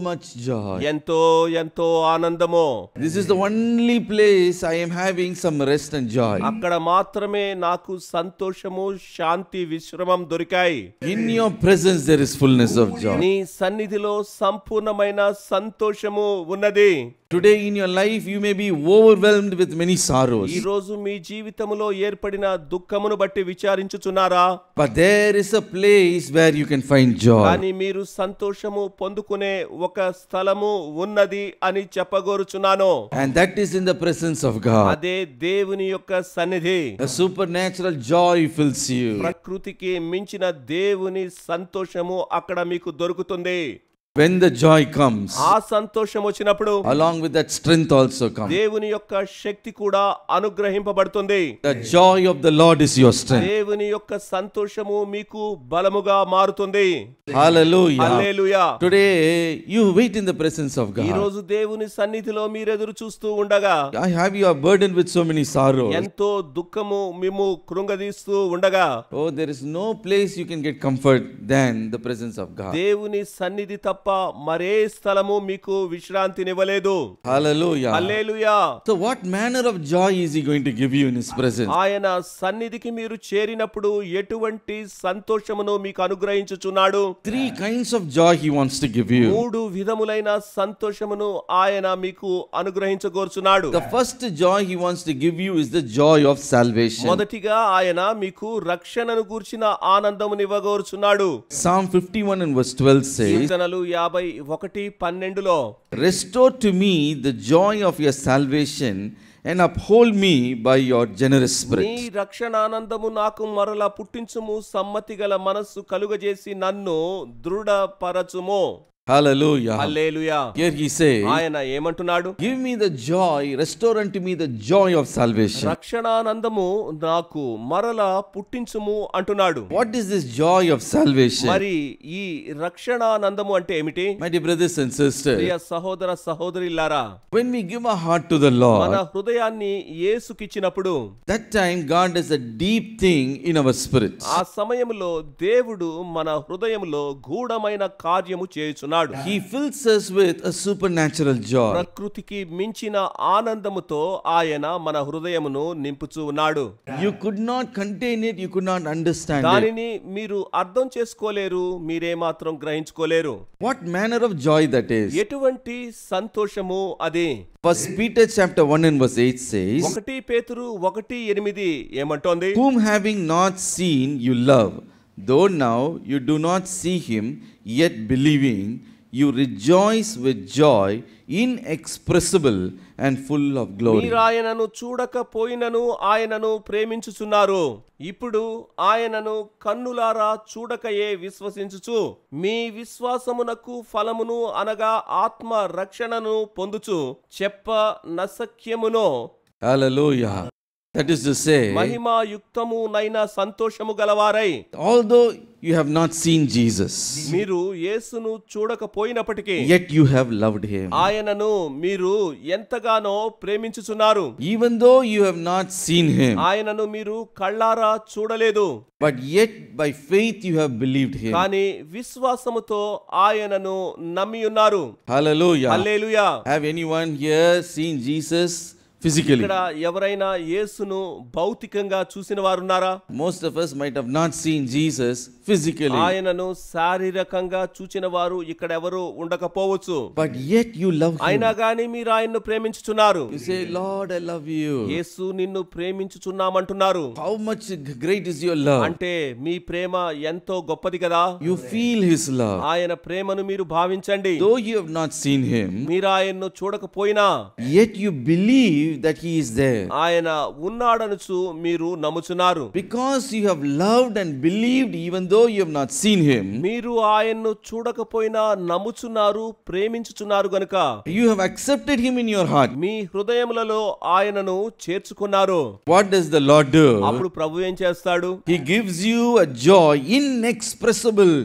much joy. ఎంతో ఎంతో ఆనందము. This is the only place I am having some rest and joy. అక్కడ మాత్రమే నాకు సంతోషము, శాంతి, విశ్రమం దొరికాయి. In your presence there is fullness of joy. నీ సన్నిధిలో సంపూర్ణమైన సంతోషము ఉన్నది. Today in your life you may be overwhelmed with many sorrows. ఈ రోజు మీ జీవితములో ఏర్పడిన దుఃఖమును బట్టి విచారించుచున్నారా? But there is a place where you can find joy. కానీ మీరు సంతోషము పొందుకునే ఒక స్థలము ఉన్నది అని చెప్పగోరుచున్నాను. And that is in the presence of God. అదే దేవుని యొక్క సన్నిధి. A supernatural joy fills you. ప్రకృతికి మించిన దేవుని సంతోషము అక్కడ మీకు దొరుకుతుంది. When the joy comes, ఆ సంతోషం వచ్చినప్పుడు along with that strength also comes. దేవుని యొక్క శక్తి కూడా అనుగ్రహింపబడుతుంది. The joy of the Lord is your strength. దేవుని యొక్క సంతోషము మీకు బలముగా మారుతుంది. Hallelujah. Hallelujah. Today you wait in the presence of ఈ God. రోజు దేవుని సన్నిధిలో మీరు ఎదురు చూస్తూ ఉండగా, I have you are burdened with so many sorrows. ఎంతో దుఃఖము మిమ్ము కృంగదీస్తూ ఉండగా, Oh, there is no place you can get comfort than the presence of God. దేవుని సన్నిధి తప్ప మరే స్థలము మీకు విశ్రాంతినివ్వలేదు. Hallelujah. Hallelujah. So what manner of joy is he going to give you in his presence? ఆయన సన్నిధికి మీరు చేరినప్పుడు ఎటువంటి సంతోషమును మీకు అనుగ్రహించుచున్నాడు? Three kinds of joy he wants to give you. మూడు విధములైన సంతోషమును ఆయన మీకు అనుగ్రహించగోరుచున్నాడు. The first joy he wants to give you is the joy of salvation. మొదటిగా ఆయన మీకు రక్షణను గూర్చిన ఆనందమునివ్వగోరుచున్నాడు. Psalm 51 and verse 12 says, కీర్తనలు 51:12 Restore to me the joy of your salvation and uphold me by your generous నీ spirit. రక్షణానందము నాకు మరల పుట్టించుము, సమ్మతి గల మనస్సు కలుగజేసి నన్ను దృఢపరచుము. Hallelujah. Hallelujah. Here he says, ఆయన ఏమంటున్నాడు? give me the joy, restore unto me the joy of salvation. రక్షణానందము నాకు మరల పుట్టించుము అంటున్నాడు. What is this joy of salvation? మరి ఈ రక్షణానందము అంటే ఏమిటి? My dear brothers and sisters, ప్రియ సహోదర సహోదరులారా, when we give our heart to the మన Lord, హృదయాన్ని యేసుకిచ్చినప్పుడు that time God does a deep thing in our spirit. ఆ సమయంలో దేవుడు మన హృదయంలో గూఢమైన కార్యము చేయుచున్నాడు. He fills us with a supernatural joy. ప్రకృతికి మించిన ఆనందముతో ఆయన మన హృదయమును నింపుచూ ఉన్నాడు. You could not contain it, you could not understand it. దానిని మీరు అర్థం చేసుకోలేరు, మీరే మాత్రం గ్రహించుకోలేరు. What manner of joy that is? ఎటువంటి సంతోషము అది. First Peter chapter 1 and verse 8 says, 1 పేతురు 1:8 ఏమంటోంది? whom having not seen you love, though now you do not see him, yet believing, you rejoice with joy inexpressible and full of glory. మీరు ఆయనను చూడకపోయినను ఆయనను ప్రేమించుచున్నారు. ఇప్పుడు ఆయనను కన్నులారా చూడకయే విశ్వసించుచు మీ విశ్వాసమునకు ఫలమును అనగా ఆత్మ రక్షణను పొందుచు చెప్ప నసఖ్యమునో. Hallelujah. That is to say, మహిమాయుక్తము నైన సంతోషము గలవారై, although you have not seen Jesus, మీరు యేసును చూడకపోయినప్పటికీ, yet you have loved him. ఆయనను మీరు ఎంతగానో ప్రేమించుచున్నారు. Even though you have not seen him, ఆయనను మీరు కళ్ళారా చూడలేదు, but yet by faith you have believed him. కానీ విశ్వాసముతో ఆయనను నమ్మి ఉన్నారు. Hallelujah. Hallelujah. Have anyone here seen Jesus physically? ఇక్కడ ఎవరైనా యేసును భౌతికంగా చూసిన వారున్నారా? Most of us might have not seen Jesus physically, ఆయనను శారీరకంగా చూచిన వారు ఇక్కడ ఎవరు ఉండకపోవచ్చు. but yet you love him. అయినా గాని మీరు ఆయన్ను ప్రేమించుచున్నారు. You say, Lord, I love you. యేసు నిన్ను ప్రేమించుచున్నామంటున్నారు. How much great is your love? అంటే మీ ప్రేమ ఎంతో గొప్పది కదా. You feel his love. ఆయన ప్రేమను మీరు భావించండి. Though you have not seen him, మీరు ఆయన్ను చూడకపోయినా yet you believe that he is there. ఆయన ఉన్నాడనుచు మీరు నమ్ముచున్నారు. Because you have loved and believed even though you have not seen him, మీరు ఆయన్ను చూడకపోయినా నమ్ముచున్నారు, ప్రేమించుచున్నారు గనుక you have accepted him in your heart. మీ హృదయములలో ఆయనను చేర్చుకున్నారు. What does the Lord do? అప్పుడు ప్రభు ఏం చేస్తాడు? He gives you a joy inexpressible,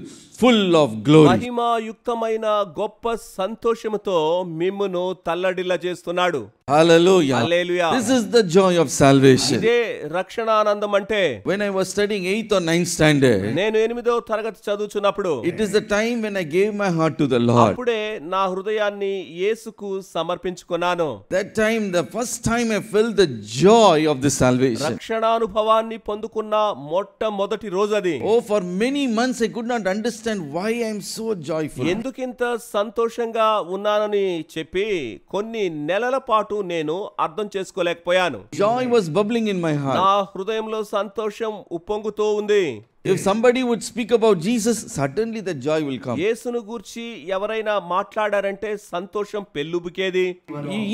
full of glory. మహిమాయుక్తమైన గొప్ప సంతోషముతో మిమ్మును తల్లడిల్ల చేస్తున్నాడు. Hallelujah. Hallelujah. This is the joy of salvation. ఇదే రక్షణానందం అంటే. When I was studying 8th or 9th standard, నేను 8వ తరగతి చదువుచున్నప్పుడు, it is the time when I gave my heart to the Lord. అప్పుడే నా హృదయాన్ని యేసుకు సమర్పించుకున్నాను. That time, the first time I felt the joy of the salvation. రక్షణానుభవాన్ని పొందుకున్న మొట్టమొదటి రోజు అది. Oh, for many months I could not understand why I am so joyful. ఎందుకింత సంతోషంగా ఉన్నానని చెప్పి కొన్ని నెలల పాటు నేను అర్థం చేసుకోలేకపోయాను. Joy was bubbling in my heart. నా హృదయంలో సంతోషం ఉప్పొంగుతూ ఉంది. If somebody would speak about Jesus, suddenly the joy will come. యేసును గూర్చి ఎవరైనా మాట్లాడారంటే సంతోషం పెల్లుబుకేది.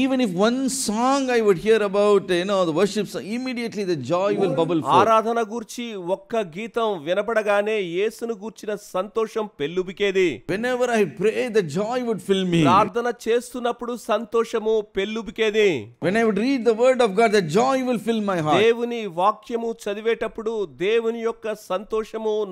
Even if one song I would hear about, the worship song, immediately the joy will bubble forth. ఆరాధన గూర్చి ఒక్క గీతం వినపడగానే యేసును గూర్చిన సంతోషం పెల్లుబుకేది. Whenever I pray, the joy would fill me. ప్రార్థన చేస్తున్నప్పుడు సంతోషము పెల్లుబుకేది. When I would read the word of God, the joy will fill my heart. దేవుని వాక్యము చదివేటప్పుడు దేవుని యొక్క సంతోషము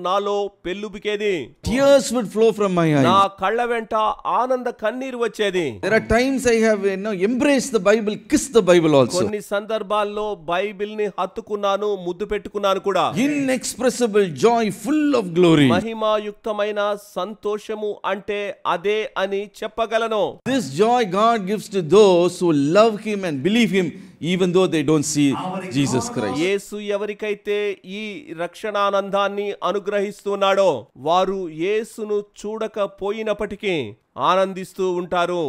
నాలో పెల్లుబికేది. Tears would flow from my eyes. నా కళ్ళ వెంట ఆనంద కన్నీరు వచ్చేది. There are times I have embraced the Bible, kissed the Bible also. కొన్ని సందర్భాల్లో బైబిల్ ని హత్తుకున్నాను, ముద్దు పెట్టుకున్నాను కూడా. Inexpressible joy, full of glory. మహిమాయుక్తమైన సంతోషము అంటే అదే అని చెప్పగలను. This joy God gives to those who love Him and believe Him, even though they don't see Jesus Christ. యేసు ఎవరికైతే ఈ రక్షణానందాన్ని అనుగ్రహిస్తున్నాడో వారు యేసును చూడకపోయినప్పటికీ ఆనందిస్తూ ఉంటారు.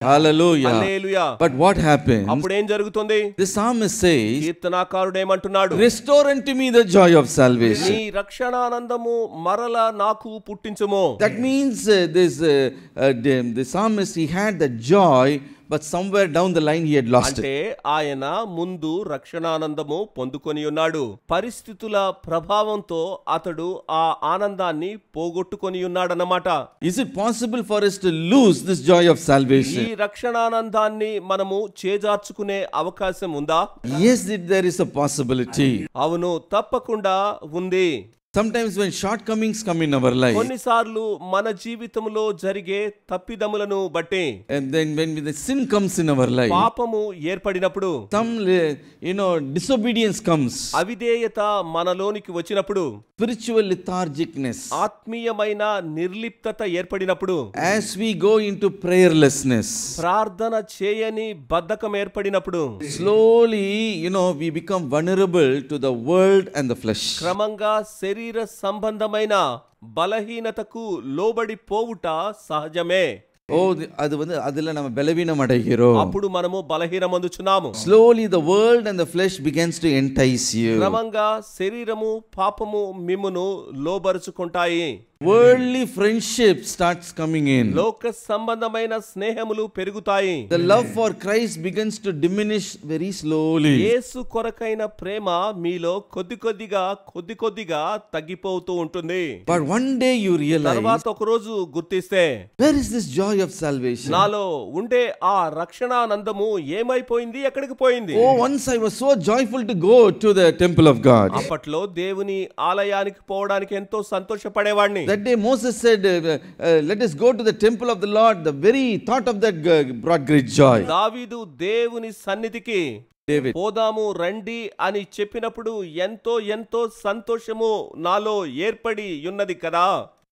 Hallelujah. Hallelujah. But what happens? అప్పుడు ఏం జరుగుతుంది? The psalmist says, కీర్తనాకారుడు ఏమంటున్నాడు? restore unto me the joy of salvation. నీ రక్షణానందము మరల నాకు పుట్టించుము. That means the psalmist, he had the joy, but somewhere down the line he had lost అంటే it. ఆయన ముందు రక్షణానందము పొందుకొని ఉన్నాడు. పరిస్థితుల ప్రభావంతో అతడు ఆ ఆనందాన్ని పోగొట్టుకొని ఉన్నాడన్నమాట. Is it possible for us to lose this joy of ఈ salvation? రక్షణానందాన్ని మనము చేజార్చుకునే అవకాశం ఉందా? Yes, there is a possibility. అవును, తప్పకుండా ఉంది. Sometimes when shortcomings come in our life, కొన్నిసార్లు మన జీవితంలో జరిగే తప్పిదములను బట్టి, and then when the sin comes in our life, పాపము ఏర్పడినప్పుడు, some disobedience comes, అవిధేయత మనలోనికి వచ్చినప్పుడు, spiritual lethargicness, ఆత్మీయమైన నిర్లిప్తత ఏర్పడినప్పుడు, as we go into prayerlessness, ప్రార్థన చేయని బద్ధకం ఏర్పడినప్పుడు, slowly we become vulnerable to the world and the flesh. క్రమంగా శరీర సంబంధమైన బలహీనతకు లోబడి పోవుట సహజమే. அதுல நம்ம பலவீனம் அடைகிறோம். అప్పుడు మనము బలహీనమందుచున్నాము. Slowly the world and the flesh begins to entice you. క్రమంగా శరీరము పాపము మిమ్మును లోబరుచుకుంటాయి. Worldly friendship starts coming in. లోక సంబంధమైన స్నేహములు పెరుగుతాయి. The love for Christ begins to diminish very slowly. యేసు కొరకైన ప్రేమ మీలో కొద్ది కొద్దిగా తగ్గిపోతూ ఉంటుంది. But one day you realize, తర్వాత ఒక రోజు గుర్తిస్తే, where is this joy of salvation? నాలో ఉండే ఆ రక్షణానందము ఏమైపోయింది, ఎక్కడికి పోయింది? Oh, once I was so joyful to go to the temple of God. అప్పట్లో దేవుని ఆలయానికి పోవడానికి ఎంతో సంతోషపడేవాడిని. That day Moses said, let us go to the temple of the Lord. The very thought of that brought great joy. దావీదు దేవుని సన్నిధికి David, పోదాము రండి అని చెప్పినప్పుడు ఎంతో సంతోషము నాలో ఏర్పడి ఉన్నది కదా.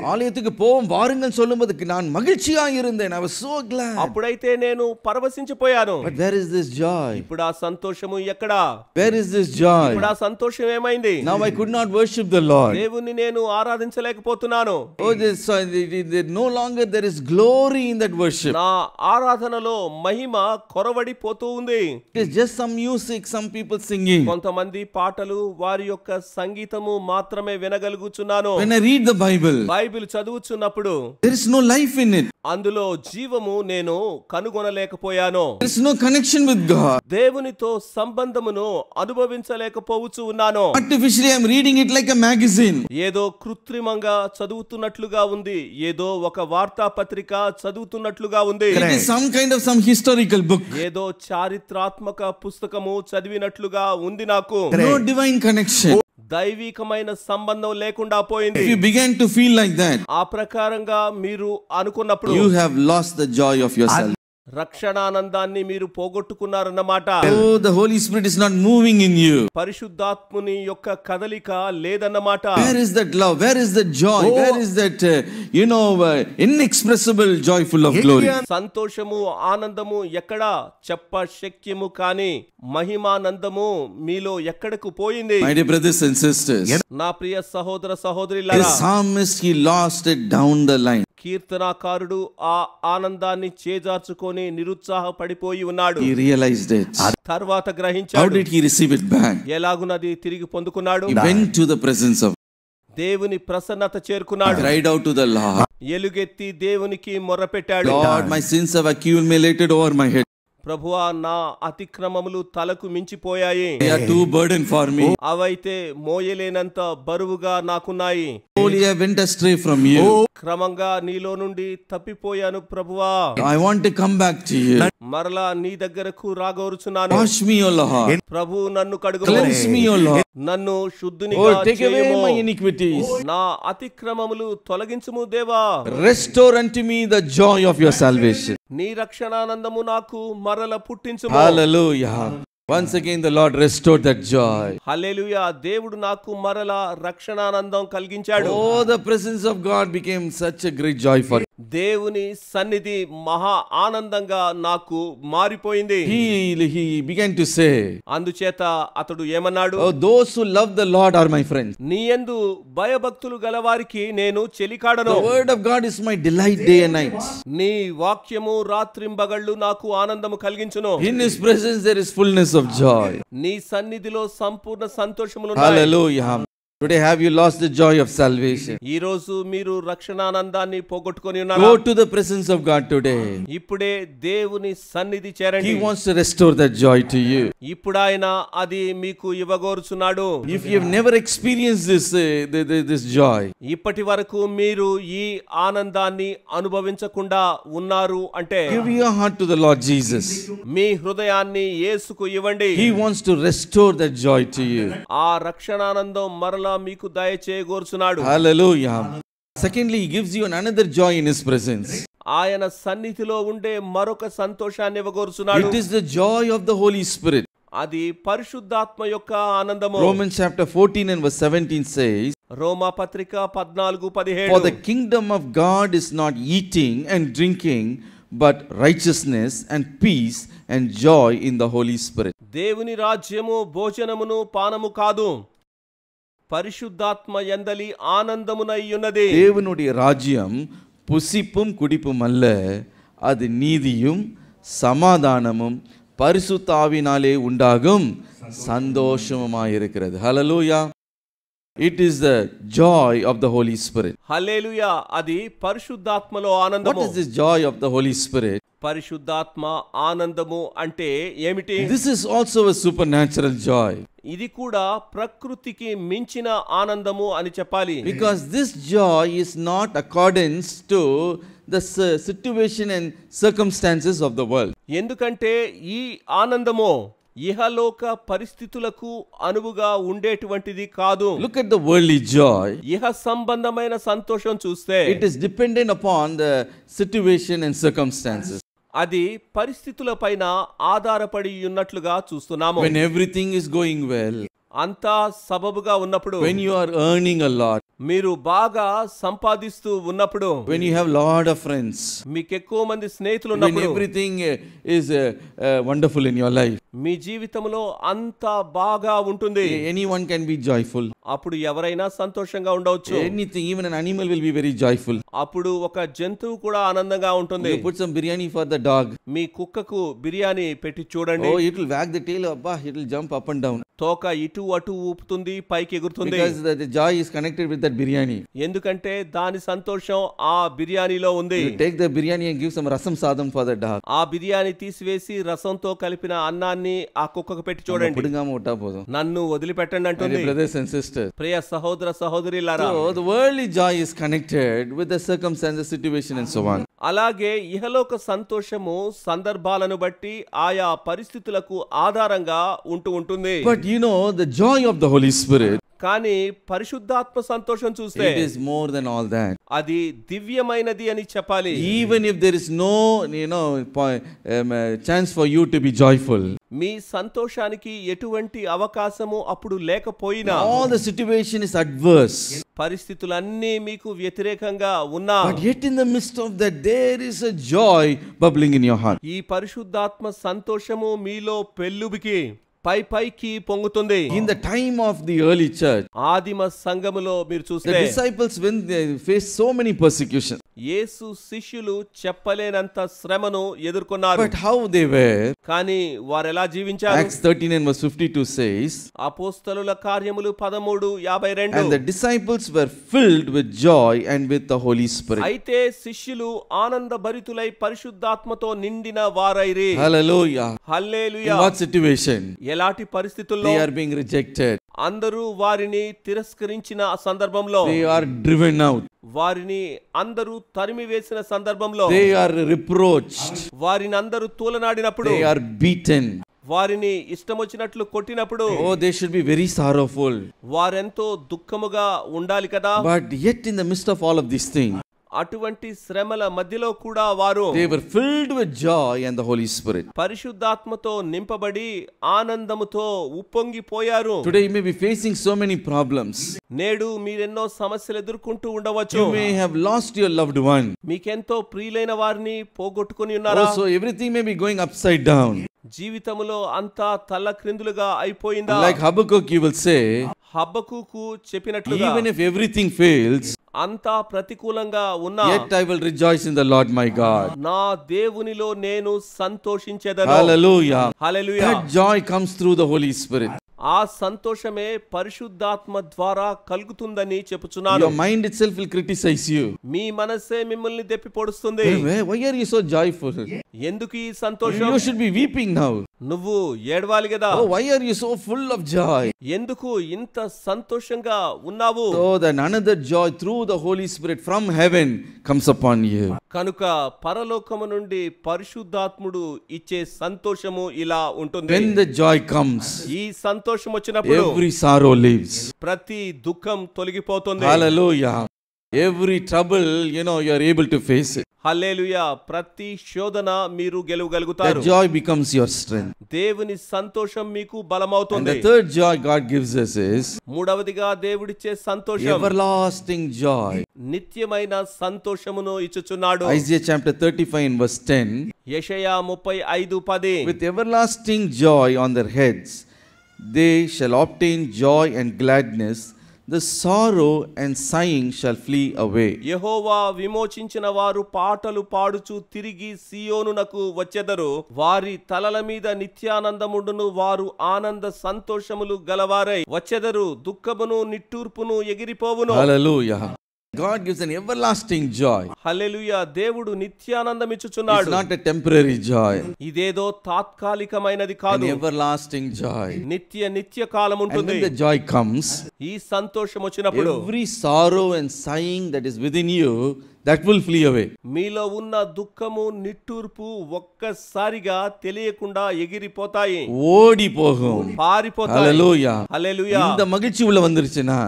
ஆலயத்துக்கு போவோம் வாருங்கள் சொல்லும்போது நான் மகிழ்ச்சியா இருந்தேன். I was so glad. అప్పుడైతే నేను పరవశించిపోయాను. But where is this joy? ఇప్పుడు ఆ సంతోషము ఎక్కడా? Where is this joy? ఇప్పుడు ఆ సంతోషం ఏమైంది? Now I could not worship the Lord. దేవుణ్ణి నేను ఆరాధించలేకపోతున్నాను. Oh, no longer there is glory in that worship. నా ఆరాధనలో మహిమ కొరవడిపోతూ ఉంది. It is just some music, some people singing. కొంతమంది పాటలు, వారి యొక్క సంగీతము మాత్రమే వినగలుగుచున్నాను. When I read the Bible, Bible చదువుచున్నప్పుడు there is no life in it. అందులో జీవము నేను కనుగొనలేకపోయాను. There is no connection with God. దేవునితో సంబంధమును అనుభవించలేకపోవచ్చు ఉన్నాను. Artificially I am reading it like a magazine. ఏదో కృత్రిమంగా చదువుతున్నట్లుగా ఉంది, ఏదో ఒక వార్తాపత్రిక చదువుతున్నట్లుగా ఉంది, It is some historical book. ఏదో చారిత్రాత్మక పుస్తకము చదివినట్లుగా ఉంది నాకు. No divine connection. దైవికమైన సంబంధం లేకుండా పోయింది. If you begin to feel like that, ఆ ప్రకారంగా మీరు అనుకున్నప్పుడు you have lost the joy of your salvation. రక్షణానందాన్ని మీరు పోగొట్టుకున్నారన్నమాట. Oh, the Holy Spirit is not moving in you. పరిశుద్ధాత్ముని యొక్క కదలిక లేదన్నమాట. Where is that love? Where is that joy? Where is that inexpressible joy full of glory? సంతోషము ఆనందము ఎక్కడ చెప్ప శక్యము కాని మహిమానందము మీలో ఎక్కడకు పోయింది? My dear brothers and sisters, నా ప్రియ సహోదర the సహోదరులారా, psalmist, he lost it down the line. కీర్తనాకారుడు ఆ ఆనందాన్ని చేజార్చుకొని నిరుత్సాహపడిపోయి ఉన్నాడు. He realized it. తర్వాత How గ్రహించాడు. did he receive it back? ఎలాగునది తిరిగి పొందుకున్నాడు? He went to the presence of దేవుని ప్రసన్నత చేరుకున్నాడు. cried out to the Lord. ఎలుగెత్తి దేవునికి మొర్రపెట్టాడు. Lord, my sins have accumulated over my head. ప్రభువా, నా అతిక్రమములు తలకు మించిపోయాయి. They are too burden for me. అవైతే మోయలేనంత బరువుగా నాకున్నాయి. Holy, I went astray from you. క్రమంగా నీలో నుండి తప్పిపోయాను ప్రభువా. I want to come back to you. మరలా నీ దగ్గరకు రాగోరుచున్నాను. Wash me, O Lord. ప్రభు నన్ను కడుగు. Cleanse me, O Lord. నన్ను శుద్ధునిగా Oh, take away చేయము. my iniquities. నా అతిక్రమములు తొలగించుము దేవా. Restore unto me the joy of your salvation. నీ రక్షణానందము నాకు మరల పుట్టించుము. Hallelujah. Once again the Lord restored that joy. హల్లెలూయా. దేవుడు నాకు మరల రక్షణానందం కలిగించాడు. Oh, the presence of God became such a great joy for me. దేవుని సన్నిధి మహా ఆనందంగా నాకు మారిపోయింది. He began to say, అందుచేత అతడు ఏమన్నాడు? oh, those who love the Lord are my friends. నీయందు భయభక్తులు గలవారికి నేను చెలికాడను. The word of God is my delight day and night. నీ వాక్యము రాత్రింబగళ్ళు నాకు ఆనందము కలిగించును. In His presence there is fullness of joy. నీ సన్నిధిలో సంపూర్ణ సంతోషములు. Hallelujah. Today have you lost the joy of salvation? ఈ రోజు మీరు రక్షణానందాన్ని పోగొట్టుకొని ఉన్నారు. Go to the presence of God today. ఇప్పుడే దేవుని సన్నిధి చేరండి. He wants to restore that joy to you. ఇప్పుడు ఆయన అది మీకు ఇవ్వగోరుచున్నాడు. If you have never experienced this joy, ఇప్పటి వరకు మీరు ఈ ఆనందాన్ని అనుభవించకుండా ఉన్నారు అంటే give your heart to the Lord Jesus. మీ హృదయాన్ని యేసుకు ఇవ్వండి. He wants to restore that joy to you. ఆ రక్షణానందం మరలా మీకు దయచేయగోరుచున్నాడు. Hallelujah. Secondly, he gives you another joy in His presence. ఆయన సన్నిధిలో ఉండే మరొక సంతోషాన్ని ఇవ్వగోరుచున్నాడు. It is the joy of the Holy Spirit. అది పరిశుద్ధాత్మ యొక్క ఆనందము. Romans chapter 14 and verse 17 says, రోమా పత్రిక 14:17 for the kingdom of God is not eating and drinking, but righteousness and peace and joy in the Holy Spirit. దేవుని రాజ్యము భోజనమును పానము కాదు, పరిశుద్ధాత్మ యందలి ఆనందమునయ్యున్నది. தேவனுடைய ராஜ்யம் புசிப்பும் குடிப்பும் அல்ல, அது நீதியும் சமாதானமும் பரிசுத்த ஆவியினாலே உண்டாகும் சந்தோஷமுமாயிருக்கிறது. Hallelujah. It is the joy of the Holy Spirit. హల్లెలూయా. అది పరిశుద్ధాత్మలో ఆనందము. What is this joy of the Holy Spirit? పరిశుద్ధాత్మ ఆనందము అంటే ఏమిటి? This is also a supernatural joy. ఇది కూడా ప్రకృతికి మించిన ఆనందము అని చెప్పాలి. Because this joy is not accordance to the situation and circumstances of the world. ఎందుకంటే ఈ ఆనందము ఇహలోక పరిస్థితులకు అనువుగా ఉండేటువంటిది కాదు. Look at the worldly joy. ఇహ సంబంధమైన సంతోషం చూస్తే It is dependent upon the situation and circumstances. అది పరిస్థితుల పైన ఆధారపడి ఉన్నట్లుగా చూస్తున్నాము. When everything is going well, అంతా సబబుగా ఉన్నప్పుడు, when you are earning a lot, మీరు బాగా సంపాదిస్తూ ఉన్నప్పుడు, when you have lot of friends, మీకు ఎక్కువ మంది స్నేహితులు when ఉన్నప్పుడు, everything is wonderful in your life, మీ జీవితంలో అంతా బాగా ఉంటుంది. anyone can be joyful. అప్పుడు ఎవరైనా సంతోషంగా ఉండవచ్చు. Anything, even an animal will be very joyful. అప్పుడు ఒక జంతువు కూడా ఆనందంగా ఉంటుంది. You put some biryani for the dog. మీ కుక్కకు బిర్యానీ పెట్టి చూడండి. Oh, it will wag the tail, abba, it will jump up and down. తోక ఇటు అటు ఊపుతుంది, పైకి ఎగురుతుంది. Because the joy is connected with that biryani. ఎందుకంటే దాని సంతోషం ఆ బిర్యానీలో ఉంది. You take the biryani and give some rasam sadam for the dog. ఆ బిర్యానీ తీసివేసి రసంతో కలిపిన అన్నాన్ని ఆ కుక్కకు పెట్టి చూడండి. పుడింగామ ఉట్టా పోదు. నన్ను వదిలిపెట్టండి అంటుంది. Brothers and sisters. ప్రియ సహోదర సహోదరులారా, So the worldly joy is connected with the circumstances, situation and so on. అలాగే ఇహలోక సంతోషము సందర్భాలను బట్టి ఆయా పరిస్థితులకు ఆధారంగా ఉంటుంది. But you know, the joy of the Holy Spirit, కానీ పరిశుద్ధాత్మ సంతోషం చూస్తే it is more than all that. అది దివ్యమైనది అని చెప్పాలి. Even if there is no, chance for you to be joyful, మీ సంతోషానికి ఎటువంటి అవకాశము అప్పుడు లేకపోయినా, all the situation is adverse, పరిస్థితులన్నీ మీకు వ్యతిరేకంగా ఉన్నా, but yet in the midst of that there is a joy bubbling in your heart. ఈ పరిశుద్ధాత్మ సంతోషము మీలో పెల్లుబికి పైకి పొంగుతుంది. In the time of the early church, ఆదిమ సంఘములో మీరు the చూస్తే disciples, when they faced so many persecutions, యేసు శిష్యులు చెప్పలేనంత శ్రమను ఎదుర్కొన్నారు. but how they were, కానీ వారు ఎలా జీవించారు? Acts 13:52 says, అపోస్తలుల కార్యములు 13:52. and the disciples were filled with joy and with the Holy Spirit. అయితే శిష్యులు ఆనందభరితులై పరిశుద్ధాత్మతో నిండిన వారైరి. Hallelujah. In hallelujah. what situation? ఎలాంటి పరిస్థితుల్లో? They are being rejected. అందరూ వారిని తిరస్కరించిన సందర్భంలో, They are driven out. వారిని అందరూ తరిమి వేసిన సందర్భంలో, They are reproached. వారిని అందరూ తూలనాడినప్పుడు, They are beaten. వారిని ఇష్టమొచ్చినట్లు కొట్టినప్పుడు, Oh, they should be very sorrowful. వారెంతో దుఃఖముగా ఉండాలి కదా. But yet in the midst of all of these things, అటువంటి శ్రమల మధ్యలో కూడా వారు they were filled with joy and the Holy Spirit. పరిశుద్ధాత్మతో నింపబడి ఆనందముతో ఉప్పొంగిపోయారు. Today you may be facing so many problems. నేడు మీరెన్నో సమస్యలు ఎదుర్కొంటూ ఉండవచ్చు. You may have lost your loved one. మీకెంతో ప్రియులైన వారిని పోగొట్టుకుని ఉన్నారా? Also, everything may be going upside down. జీవితములో అంతా తల్లక్రిందులుగా అయిపోయిందా? Like Habakkuk, you will say, హబక్కూకు చెప్పినట్లుగా, even if everything fails, అంతా ప్రతికూలంగా ఉన్నా, yet I will rejoice in the Lord my God. నా దేవునిలో నేను సంతోషించెదను. Hallelujah. Hallelujah. That joy comes through the Holy Spirit. ఆ సంతోషమే పరిశుద్ధాత్మ ద్వారా కలుగుతుందని చెప్పుచున్నాను. Your mind itself will criticize you. మీ మనస్సే మిమ్మల్ని దెప్పి పొడుస్తుంది. Why are you so joyful? ఎందుకు ఈ సంతోషం? You should be weeping now. నువ్వు ఏడవాలి కదా. Oh, why are you so full of joy? ఎందుకు ఇంత సంతోషంగా ఉన్నావు? So that another joy through the Holy Spirit from heaven comes upon you. కనుక పరలోకము నుండి పరిశుద్ధాత్ముడు ఇచ్చే సంతోషము ఇలా ఉంటుంది. When the joy comes, ఈ సంతోషం వచ్చినప్పుడు every sorrow leaves. ప్రతి దుఃఖం తొలగిపోతుంది. Hallelujah. Every trouble, you are able to face it. హల్లెలూయా. ప్రతి శోధన మీరు That గెలవగలుగుతారు. joy becomes your strength. దేవుని సంతోషం మీకు And బలమవుతుంది. the third joy God gives us is మూడవదిగా దేవుడిచ్చే సంతోషం everlasting joy. నిత్యమైన సంతోషమును ఇచ్చుచున్నాడు. Isaiah chapter 35 and verse 10. యెషయా 35:10. With everlasting joy on their heads, they shall obtain joy and gladness. The sorrow and sighing shall flee away. యెహోవా విమోచించిన వారు పాటలు పాడుచు తిరిగి సియోనునకు వచ్చెదరు. వారి తలల మీద నిత్యానందముండును. వారు ఆనంద సంతోషములు గలవారై వచ్చెదరు. దుఃఖమును నిట్టూర్పును ఎగిరిపోవును. Hallelujah. God gives an everlasting joy. హల్లెలూయా. దేవుడు నిత్యానందం ఇచ్చుచున్నాడు. It's not a temporary joy. ఇదేదో తాత్కాలికమైనది An కాదు. everlasting joy. నిత్య కాలం And ఉంటుంది. when the joy comes, ఈ సంతోషం వచ్చినప్పుడు every sorrow and sighing that is within you, that will flee away. మీలో ఉన్న దుఃఖము నిట్టూర్పు ఒక్కసారిగా తెలియకుండా ఎగిరిపోతాయి, ஓடி போகும். పారిపోతాయి. Hallelujah. హల్లెలూయా. இந்த மகிழ்ச்சி உள்ள வந்துருச்சுனா,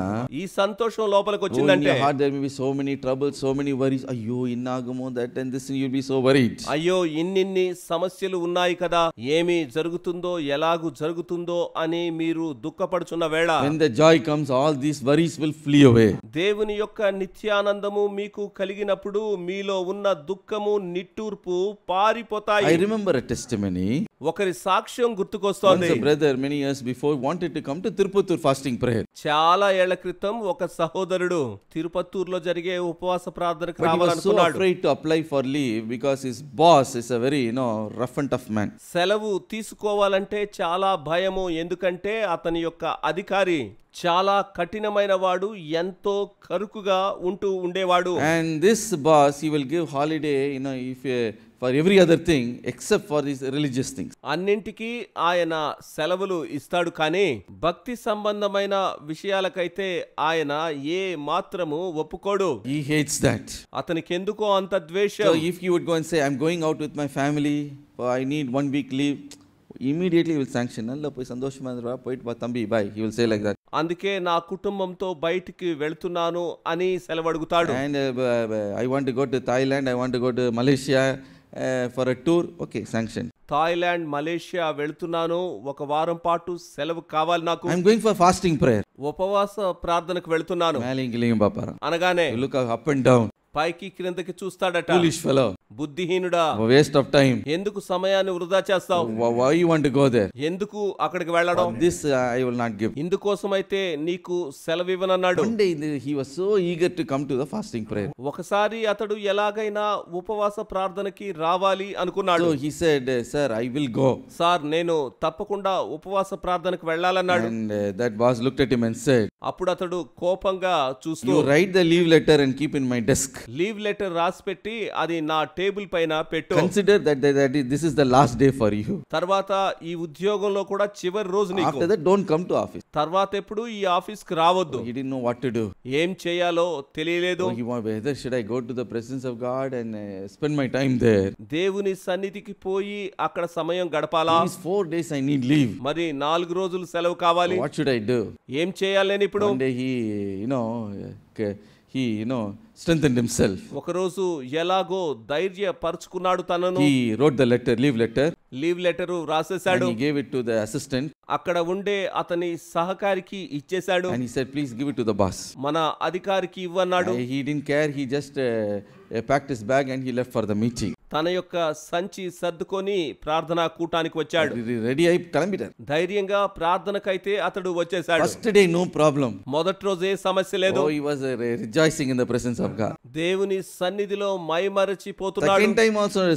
ఈ సంతోషం లోపలికి in వచ్చిందంటే, your heart there may be so many troubles, so many worries. అయ్యో ఇన్నాగమో that and this, and you'll be so worried. అయ్యో ఇన్నిన్ని సమస్యలు ఉన్నాయి కదా, ఏమి జరుగుతుందో ఎలాగు జరుగుతుందో అని మీరు దుఃఖపడుచున్న వేళ, When the joy comes, all these worries will flee away. దేవుని యొక్క నిత్యానందము మీకు కలిగినప్పుడు మీలో ఉన్న దుఃఖము నిట్టూర్పు పారిపోతాయి. I remember a testimony. ఒకరి సాక్ష్యం Once గుర్తుకొస్తోంది. a brother many years before wanted to come to Tirupattur fasting prayer. చాలా ఏళ్ల క్రితం ఒక సహోదరుడు తిరుపత్తూరులో జరిగే ఉపవాస ప్రార్థనకు But he was so రావాలనుకున్నాడు. afraid to apply for leave because his boss is a very, rough and tough man. సెలవు తీసుకోవాలంటే చాలా భయము. ఎందుకంటే అతని యొక్క అధికారి చాలా కఠినమైన వాడు, ఎంతో కరుకుగా ఉంటూ ఉండేవాడు. And this boss, he will give holiday, if for every other thing except for these religious things. అన్నింటికీ ఆయన సెలవులు ఇస్తాడు, కానీ భక్తి సంబంధమైన విషయాలకైతే ఆయన ఏ మాత్రము ఒప్పుకోడు. He hates that. అతనికి ఎందుకో అంత So ద్వేషం. if he would go and say, I'm going out with my family, I need 1 week leave, immediately he will sanction. Nalla poi sandoshama irra, poitu va thambi, bye. He will say like that. అందుకే నా కుటుంబంతో బయటికి వెళ్తున్నాను అని సెలవడుగుతాడు. And I want to go to Thailand, I want to go to Malaysia for a tour. Okay, sanction. Thailand, Malaysia వెళ్తున్నాను, ఒక వారం పాటు సెలవు కావాలి నాకు. I'm going for fasting prayer. ఉపవాస ప్రార్థనకు వెళ్తున్నాను అనగానే You look up and down. పైకి క్రిందకి చూస్తాడట. Foolish fellow. బుద్ధిహీనుడా, waste of time. ఎందుకు సమయాన్ని వృధా చేస్తావు? Why you want to go there? ఎందుకు అక్కడికి వెళ్ళడం? This I will not give. ఇందుకోసమైతే నీకు సెలవు ఇవ్వనన్నాడు. One day he was so eager to come to the fasting prayer. ఒకసారి అతడు ఎలాగైనా ఉపవాస ప్రార్థనకి రావాలి అనుకున్నాడు. So he said, sir, I will go. Sir, నేను తప్పకుండా ఉపవాస ప్రార్థనకు వెళ్ళాలన్నాడు. And that boss looked at him and said, అప్పుడు అతడు కోపంగా చూస్తూ, you write the leave letter and keep in my desk. Leave letter రాసి పెట్టి అది నా టేబుల్ పైన పెట్టు. Consider that this is the last day for you. తర్వాత ఈ ఉద్యోగంలో కూడా చివరి రోజు నీకు. After that don't come to office. తర్వాత ఎప్పుడు ఈ ఆఫీస్ కి రావద్దు. He didn't know what to do. ఏం చేయాలో తెలియలేదు. Whether should I go to the presence of God and spend my time there. దేవుని సన్నిధికి పోయి అక్కడ సమయం గడపాలా? These 4 days I need leave. మరి 4 రోజులు సెలవు కావాలి. What should I do? ఏం చేయాలి నేను ఇప్పుడు? One day he strengthened himself. ఒకరోజు ఎలాగో ధైర్యపరుచుకున్నాడు తనను. He wrote the letter, leave letter. Leave letter రాసేశాడు. And he gave it to the assistant. అక్కడ ఉండే అతని సహకారికి ఇచ్చేశాడు. And he said, please give it to the boss. మన అధికారికి ఇవ్వన్నాడు. He didn't care. He just packed his bag and he left for the meeting. తన యొక్క సంచి సర్దుకొని ప్రార్థనా కూటానికి వచ్చాడు. రెడీ అయి కిలోమీటర్ ధైర్యంగా ప్రార్థనకైతే అతడు వచ్చేసాడు. First day no problem. మొదటి రోజే సమస్య లేదు. He was rejoicing in the presence of God. దేవుని సన్నిధిలో మైమరచిపోతున్నాడు.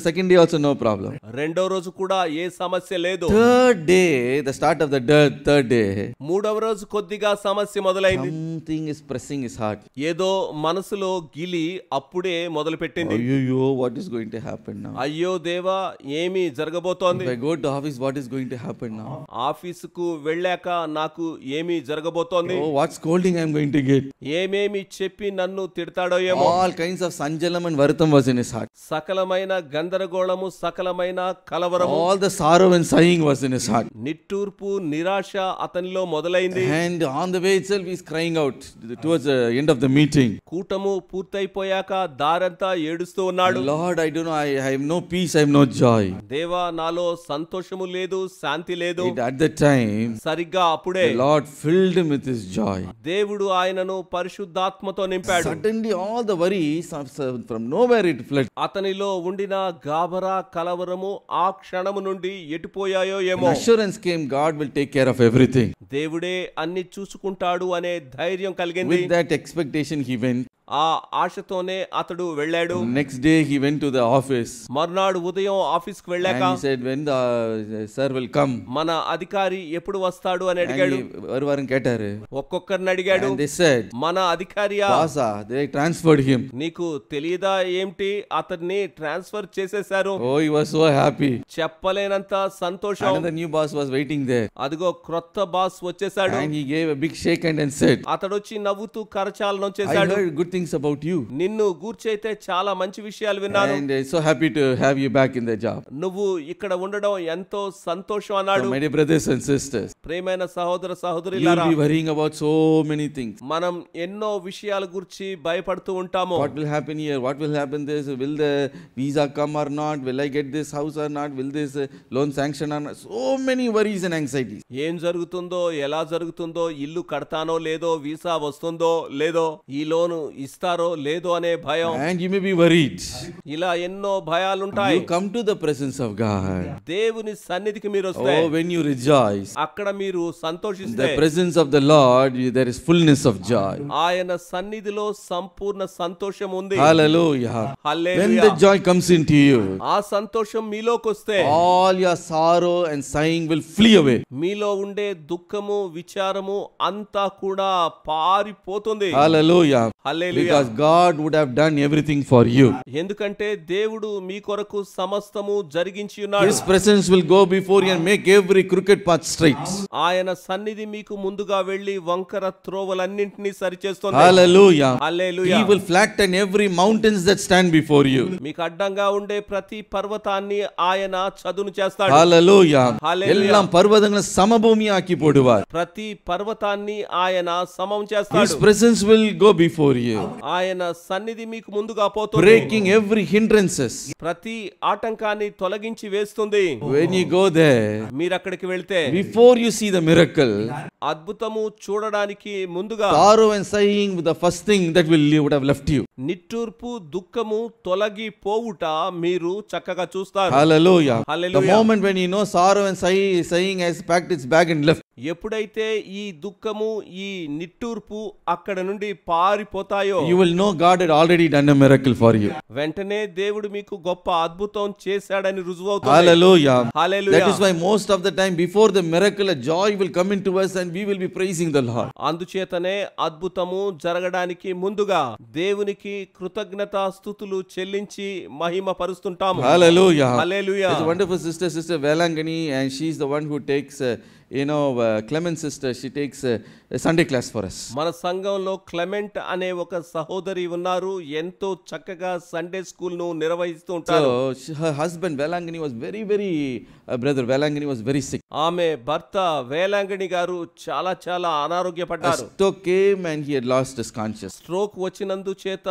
Second day also no problem. రెండో రోజు కూడా ఏ సమస్య లేదు. Third day, the start of the third day. మూడవ రోజు కొద్దిగా సమస్య మొదలైంది. Something is pressing his heart. ఏదో మనసులో గిలి అప్పుడే మొదలుపెట్టింది. అయ్యో, what is going to happen now? అయ్యో దేవా, ఏమి జరగబోతోంది? If I go to office, what is going to happen now? ఆఫీసుకు వెళ్ళాక నాకు ఏమి జరగబోతోంది? Oh, what scolding I am going to get? ఏమేమి చెప్పి నన్ను తిడతాడో ఏమో. All kinds of sanjalam and varutam was in his heart. సకలమైన గందరగోళము, సకలమైన కలవరము, all the sorrow and sighing was in his heart. నిట్టూర్పు, నిరాశ అతనిలో మొదలైంది. And on the way itself he is crying out towards the end of the meeting. కూటము పూర్తయిపోయాక దారంతా ఏడుస్తూ ఉన్నాడు. Lord, I don't know, I have no peace, I have no joy. దేవా, నాలో సంతోషము లేదు, శాంతి లేదు. At that time, సరిగ్గా అప్పుడే the Lord filled him with his joy. దేవుడు ఆయనను పరిశుద్ధాత్మతో నింపాడు. Suddenly all the worries from nowhere it fled. అతనిలో ఉండిన గాబరా, కలవరము ఆ క్షణము నుండి ఎటుపోయాయో ఏమో. Assurance came, God will take care of everything. దేవుడే అన్ని చూసుకుంటాడు అనే ధైర్యం కలిగింది. With that expectation he went. ఆ ఆశతోనే అతడు వెళ్ళాడు. Next day he went to the office. మర్నాడు ఉదయం ఆఫీస్ కు వెళ్ళాక, and he said, when the sir will come, మన అధికారి ఎప్పుడు వస్తాడు అని అడిగాడు. వారు కేటారు, ఒక్కొక్కరిని అడిగాడు. and they said, మన అధికారియా, bossa, they transferred him. నీకు తెలియదా ఏమిటి, అతన్ని ట్రాన్స్ఫర్ చేసేశారు. Oh, he was so happy. చెప్పలేనంత సంతోషం. Another new boss was waiting there. అదిగో క్రొత్త బాస్ వచ్చేసాడు. and he gave a big shake hand and said, అతడు వచ్చి నవ్వుతూ కరచాలనం I చేశాడు. heard good things about you. నిన్ను గూర్చైతే చాలా మంచి విషయాలు విన్నాను. and so happy to have you back in the job. నువ్వు ఇక్కడ ఉండడం ఎంతో సంతోషం అన్నాడు. So my dear brothers and sisters, ప్రియమైన సహోదర you సహోదరులారా, will be worrying about so many things. మనం ఎన్నో విషయాల గురించి భయపడుతూ ఉంటాము. What will happen here? What will happen this? Will the visa come or not? Will I get this house or not? Will this loan sanction or not? So many worries and anxieties. ఏం జరుగుతుందో, ఎలా జరుగుతుందో, ఇల్లు కడతానో లేదో, వీసా వస్తుందో లేదో, ఈ లోను ఇస్తారో లేదో అనే భయం. And you may be worried. ఇలా ఎన్నో భయాలుంటాయి. You come to the presence of God. దేవుని సన్నిధికి మీరు వస్తే, oh, when you rejoice, అక్కడ మీరు సంతోషిస్తే, the presence of the Lord, there is fullness of joy. ఆయన సన్నిధిలో సంపూర్ణ సంతోషం ఉంది. Hallelujah. Hallelujah. When the joy comes into you, ఆ సంతోషం మీలోకి వస్తే, all your sorrow and sighing will flee away. మీలో ఉండే దుఃఖము, విచారము అంతా కూడా పారిపోతుంది. Hallelujah. Hallelujah. Hallelujah. Because God would have done everything for you. ఎందుకంటే దేవుడు మీ కొరకు సమస్తము జరిగించి ఉన్నాడు. His presence will go before you and make every crooked path straight. ఆయన సన్నిధి మీకు ముందుగా వెళ్లి వంకర త్రోవలన్నింటినీ సరిచేస్తుంది. Hallelujah. Hallelujah. He will flatten every mountains that stand before you. మీకు అడ్డంగా ఉండే ప్రతి పర్వతాన్ని ఆయన చదును చేస్తాడు. Hallelujah. Hallelujah. ఎల్లం పర్వతங்களை సమభూమియాకి పోడువార్. ప్రతి పర్వతాన్ని ఆయన సమం చేస్తాడు. His presence will go before you, ఆయన సన్నిధి మీకు ముందుగా పోతుంది. breaking every hindrances. ప్రతి ఆటంకాన్ని తొలగించి వేస్తుంది. When you go there, మీరు అక్కడికి వెళ్తే before you see the miracle, అద్భుతము చూడడానికి ముందుగా sorrow and sighing with the first thing that would have left you. నిట్టూర్పు దుఃఖము తొలగి పోవుట మీరు చక్కగా చూస్తారు. Hallelujah. Hallelujah. The moment when you know sorrow and sighing has packed its bag and left, ఎప్పుడైతే ఈ దుఃఖము ఈ నిట్టూర్పు అక్కడ నుండి పారిపోతాయో you will know God had already done a miracle for you. వెంటనే దేవుడు మీకు గొప్ప అద్భుతం చేశాడని రుజువవుతుంది. Hallelujah. Hallelujah. That is why most of the time before the miracle a joy will come into us and we will be praising the Lord. అందుచేతనే అద్భుతము జరగడానికి ముందుగా దేవునికి కృతజ్ఞతా స్తుతులు చెల్లించి మహిమ పరుస్తుంటాము. Hallelujah. Hallelujah. There's a wonderful sister Velangani, and she's the one who takes Clement sister, she takes a Sunday class for us. మన సంఘంలో క్లెమెంట్ అనే ఒక సహోదరి ఉన్నారు. ఎంతో చక్కగా సండే స్కూల్ ను నిర్వహిస్తూ ఉంటారు. So her husband Velangani was very brother Velangani was very sick. ఆమె భర్త వేలాంగణి గారు చాలా A అనారోగ్యపడ్డారు. stroke came and he had lost his consciousness. Stroke వచ్చినందు చేత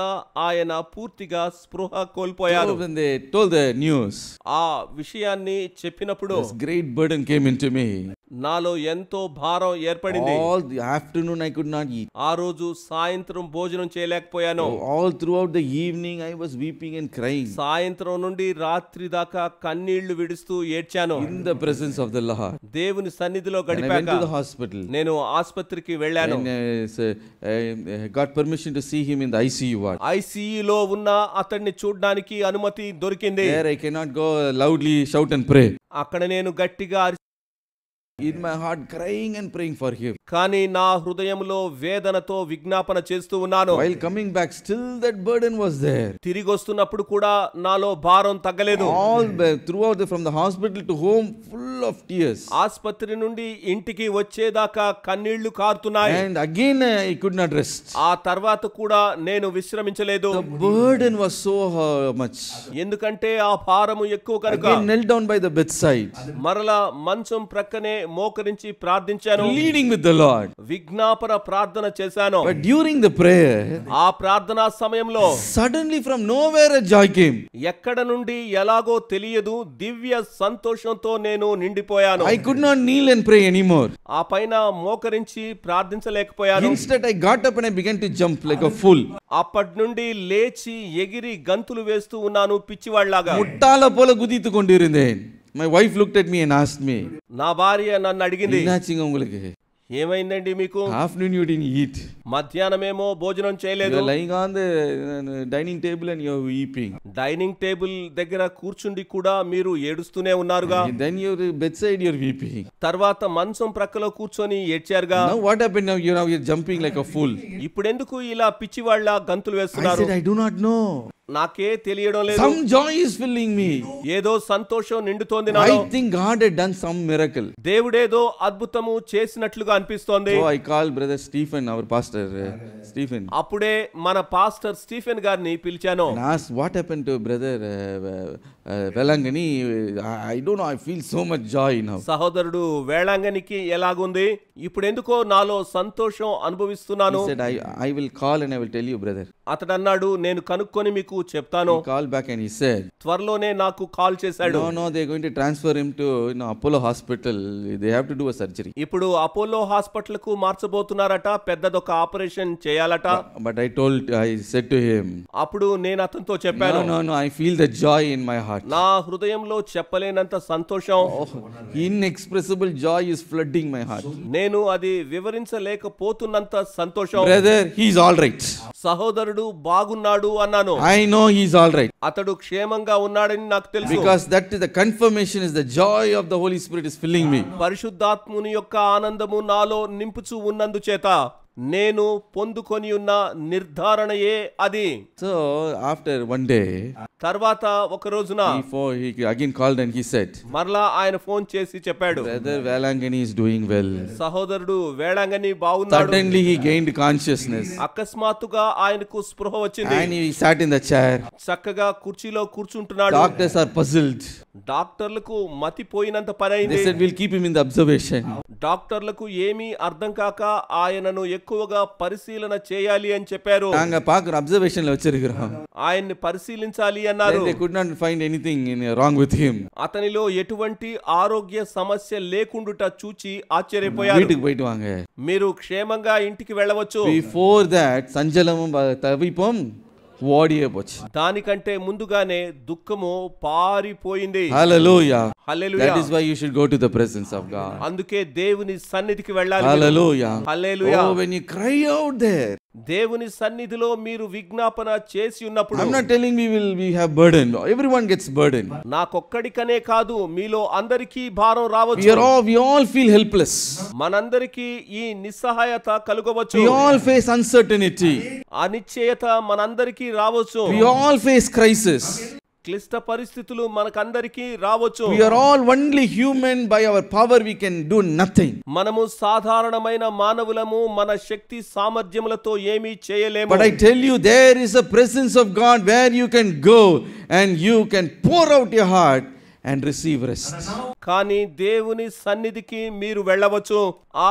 ఆయన పూర్తిగా స్పృహ కోల్పోయారు. So when they told the news, ఆ విషయాన్ని చెప్పినప్పుడు this great burden came into me. నాలో ఎంతో భారం ఏర్పడింది. All the afternoon I could not eat. ఆ రోజు సాయంత్రం భోజనం చేయలేకపోయాను. All throughout the evening I was weeping and crying సాయంత్రం నుండి రాత్రి దాకా కన్నీళ్లు విడుస్తూ ఏడ్చాను. in the presence of the Lord. దేవుని సన్నిధిలో And I went గడిపాక to the hospital నేను ఆసుపత్రికి వెళ్ళాను. and I got permission to see him in the ICU ward. ఐసీయూలో ఉన్న అతన్ని చూడ్డానికి అనుమతి దొరికింది. There I cannot go loudly shout and pray. అక్కడ నేను గట్టిగా In my heart crying and praying for him. కానీ నా హృదయంలో వేదనతో విజ్ఞాపన చేస్తూ ఉన్నాను. While coming back still that burden was there. తిరిగి వస్తున్నప్పుడు కూడా నాలో భారం తగ్గలేదు. All throughout from the hospital to home full of tears. ఆసుపత్రి నుండి ఇంటికి వచ్చేదాకా కన్నీళ్లు కారుతున్నాయి. And again I could not rest. ఆ తర్వాత కూడా నేను విశ్రమించలేదు. The burden was so much. ఎందుకంటే ఆ భారము ఎక్కువ కనుక Again knelt down by the bedside. మరలా మంచం ప్రక్కనే మోకరించి ప్రార్థించాను. Pleading with the Lord. విజ్ఞాపన ప్రార్థన చేశాను. But during the prayer, ఆ ప్రార్థనా సమయంలో suddenly from nowhere a joy came. ఎక్కడ నుండి ఎలాగో తెలియదు దివ్య సంతోషంతో నేను నిండిపోయాను. I could not kneel and pray anymore. ఆ పైన మోకరించి ప్రార్థించలేకపోయాను. Instead I got up and I began to jump like a fool. అప్పటి నుండి లేచి ఎగిరి గంతులు వేస్తూ ఉన్నాను పిచ్చివాళ్లాగా. முட்டாள போல குதித்துக் கொண்டிருந்தேன். My wife looked at me and asked me, నా భార్య నన్ను అడిగింది, என்னாச்சுங்க உங்களுக்கு? ఏమైందండి మీకు? Afternoon you didn't eat. మధ్యాహ్నమేమో భోజనం చేయలేదు. You are lying on the dining table and you are weeping. Dining table దగ్గర కూర్చుండి కూడా మీరు ఏడుస్తూనే ఉన్నారుగా. Then your bedside you are weeping. తర్వాత మంచం ప్రక్కలో కూర్చొని ఏడ్చారుగా. Now what happened now? You're jumping like a fool. ఇప్పుడెందుకు ఇలా పిచ్చివాళ్ల గంతులు I వేస్తున్నారు? said I do not know. నాకే తెలియడం లేదు. Some joy is filling me. ఏదో సంతోషం నిండుతోంది నాలో. I think God had done some miracle. దేవుడేదో అద్భుతము చేసినట్లుగా అనిపిస్తోంది. So I called brother Stephen, our pastor, Stephen. అప్పుడే మన పాస్టర్ స్టీఫెన్ గారిని పిలిచాను. And asked what happened to brother Velangani. I don't know. I feel so much joy now. సహోదరుడు వేళాంగనికి ఎలాగుంది? ఇప్పుడెందుకో నాలో సంతోషం అనుభవిస్తున్నాను. He said I will call and I will tell you brother. అతడు అన్నాడు, నేను కనుక్కొని మీకు చెప్తాను. He called back and he said, త్వరలోనే నాకు కాల్ చేశాడు. No, they're going to transfer him to Apollo hospital. They have to do a surgery. ఇప్పుడు అపోలో హాస్పిటల్ కు మార్చబోతున్నారట. పెద్దదొక ఆపరేషన్ చేయాలట. But I said to him, అప్పుడు నేను అతనితో చెప్పాను, no, I feel the joy in my heart. నా హృదయంలో చెప్పలేనంత సంతోషం, Inexpressible joy is flooding my heart. నేను అది వివరించలేకపోతున్నంత సంతోషం. Brother, he's all right. సహోదరుడు బాగున్నాడు అన్నాను. I know he's all right. అతడు క్షేమంగా ఉన్నాడని నాకు తెలుసు. Because that is the confirmation, is the joy of the Holy Spirit is filling me. పరిశుద్ధాత్ముని యొక్క ఆనందము నాలో నింపుచూ ఉన్నందుచేత నేను పొందుకొని ఉన్న నిర్ధారణయే అది. So after one day, తర్వాత ఒక రోజున he again called and he said, మరలా ఆయన ఫోన్ చేసి చెప్పాడు, Brother Velangani is doing well. సహోదరుడు వేళంగని బాగున్నాడు. Suddenly he gained consciousness అకస్మాత్తుగా ఆయనకు స్పృహ వచ్చింది. and he sat in the chair. చక్కగా కుర్చీలో కూర్చుంటున్నాడు. Doctors are puzzled. డాక్టర్లకు మతిపోయినంత పని They అయింది. said, we'll keep him in the observation. డాక్టర్లకు ఏమీ అర్థం కాక ఆయనను ఎక్కువగా పరిశీలన చేయాలి అని చెప్పారు. நாங்க பாக்குற observation ல வச்சிருக்கிறோம். ఆయన్ని పరిశీలించాలి అన్నారు. They could not find anything wrong with him. అతనిలో ఎటువంటి ఆరోగ్య సమస్య లేకుండుట చూచి ఆశ్చర్యపోయారు. வீட்டுக்கு போயிட்டு வாங்க. మీరు క్షేమంగా ఇంటికి వెళ్ళవచ్చు. Before that సంజలமும் తవిపం ఓడియే పోச்சு. దానికంటే ముందుగానే దుఃఖము పారిపోయింది. Hallelujah. Hallelujah. That is why you should go to the presence of God. అందుకే దేవుని సన్నిధికి వెళ్ళాలి. Hallelujah. Hallelujah. Oh, when you cry out there. దేవుని సన్నిధిలో మీరు విజ్ఞాపన చేసి ఉన్నప్పుడు, I'm not telling we have burden. Everyone gets burden. నాకొక్కడికనే కాదు, మీలో అందరికీ భారం రావచ్చు. We all feel helpless. మనందరికీ ఈ నిస్సహాయత కలుగవచ్చు. We all face uncertainty. అనిశ్చయత మనందరికీ రావచ్చు. We all face crisis. క్లిష్ట పరిస్థితులు మనకందరికీ రావచ్చు. We are all only human. By our power we can do nothing. మనము సాధారణమైన మానవులము, మన శక్తి సామర్థ్యములతో ఏమీ చేయలేము. But I tell you, there is a presence of God where you can go and you can pour out your heart and receive rest. కానీ దేవుని సన్నిధికి మీరు వెళ్ళవచ్చు.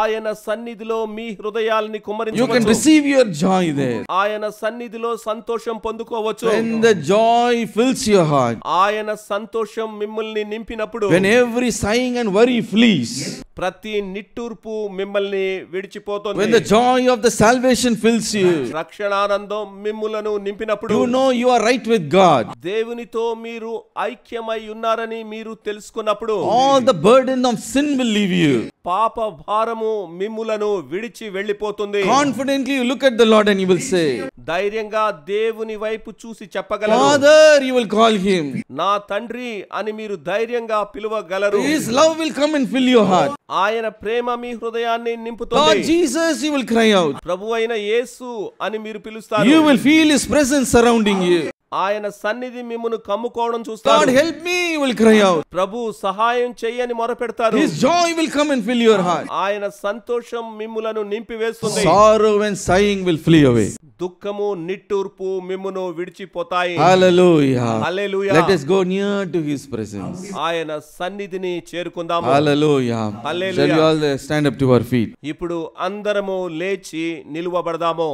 ఆయన సన్నిధిలో మీ హృదయాలని You can కుమ్మరించవచ్చు. receive your joy there. ఆయన సన్నిధిలో సంతోషం పొందుకోవచ్చు. When the joy fills your heart, ఆయన సంతోషం మిమ్మల్ని నింపినప్పుడు, when every sighing and worry flees, ప్రతి నిట్టూర్పు మిమ్మల్ని విడిచిపోతుంది. when the joy of the salvation fills you, రక్షణానందం మిమ్ములను నింపినప్పుడు, you know you are right with God. దేవునితో మీరు ఐక్యమై ఉన్నారని మీరు తెలుసుకున్నప్పుడు, All the burden of sin will leave you. పాప భారము మిమ్ములను విడిచి వెళ్ళిపోతుంది. Confidently you look at the Lord and you will say, ధైర్యంగా దేవుని వైపు చూసి చెప్పగలరు, Father, you will call him. నా తండ్రి అని మీరు ధైర్యంగా పిలువగలరు. His love will come and fill your heart. ఆయన ప్రేమ మీ హృదయాన్ని Lord నింపుతుంది. Jesus, you will cry out. ప్రభువైన యేసు అని మీరు పిలుస్తారు. You will feel his presence surrounding you. ఆయన సన్నిధి మిమ్మును కమ్ముకోవడం God చూస్తారు. help me, you will cry out. ప్రభు సహాయం చెయ్యని మొరపెడతారు. His joy will come and fill your heart. ఆయన సంతోషం మిమ్ములను నింపివేస్తుంది. Sorrow and sighing will flee away. దుఃఖము నిట్టూర్పు మిమ్మును విడిచిపోతాయి. Hallelujah. Hallelujah. Let us go near to his presence. ఆయన సన్నిధిని చేరుకుందాము. Hallelujah. Hallelujah. Shall we all stand up to our feet? ఇప్పుడు అందరము లేచి నిలువబడదాము.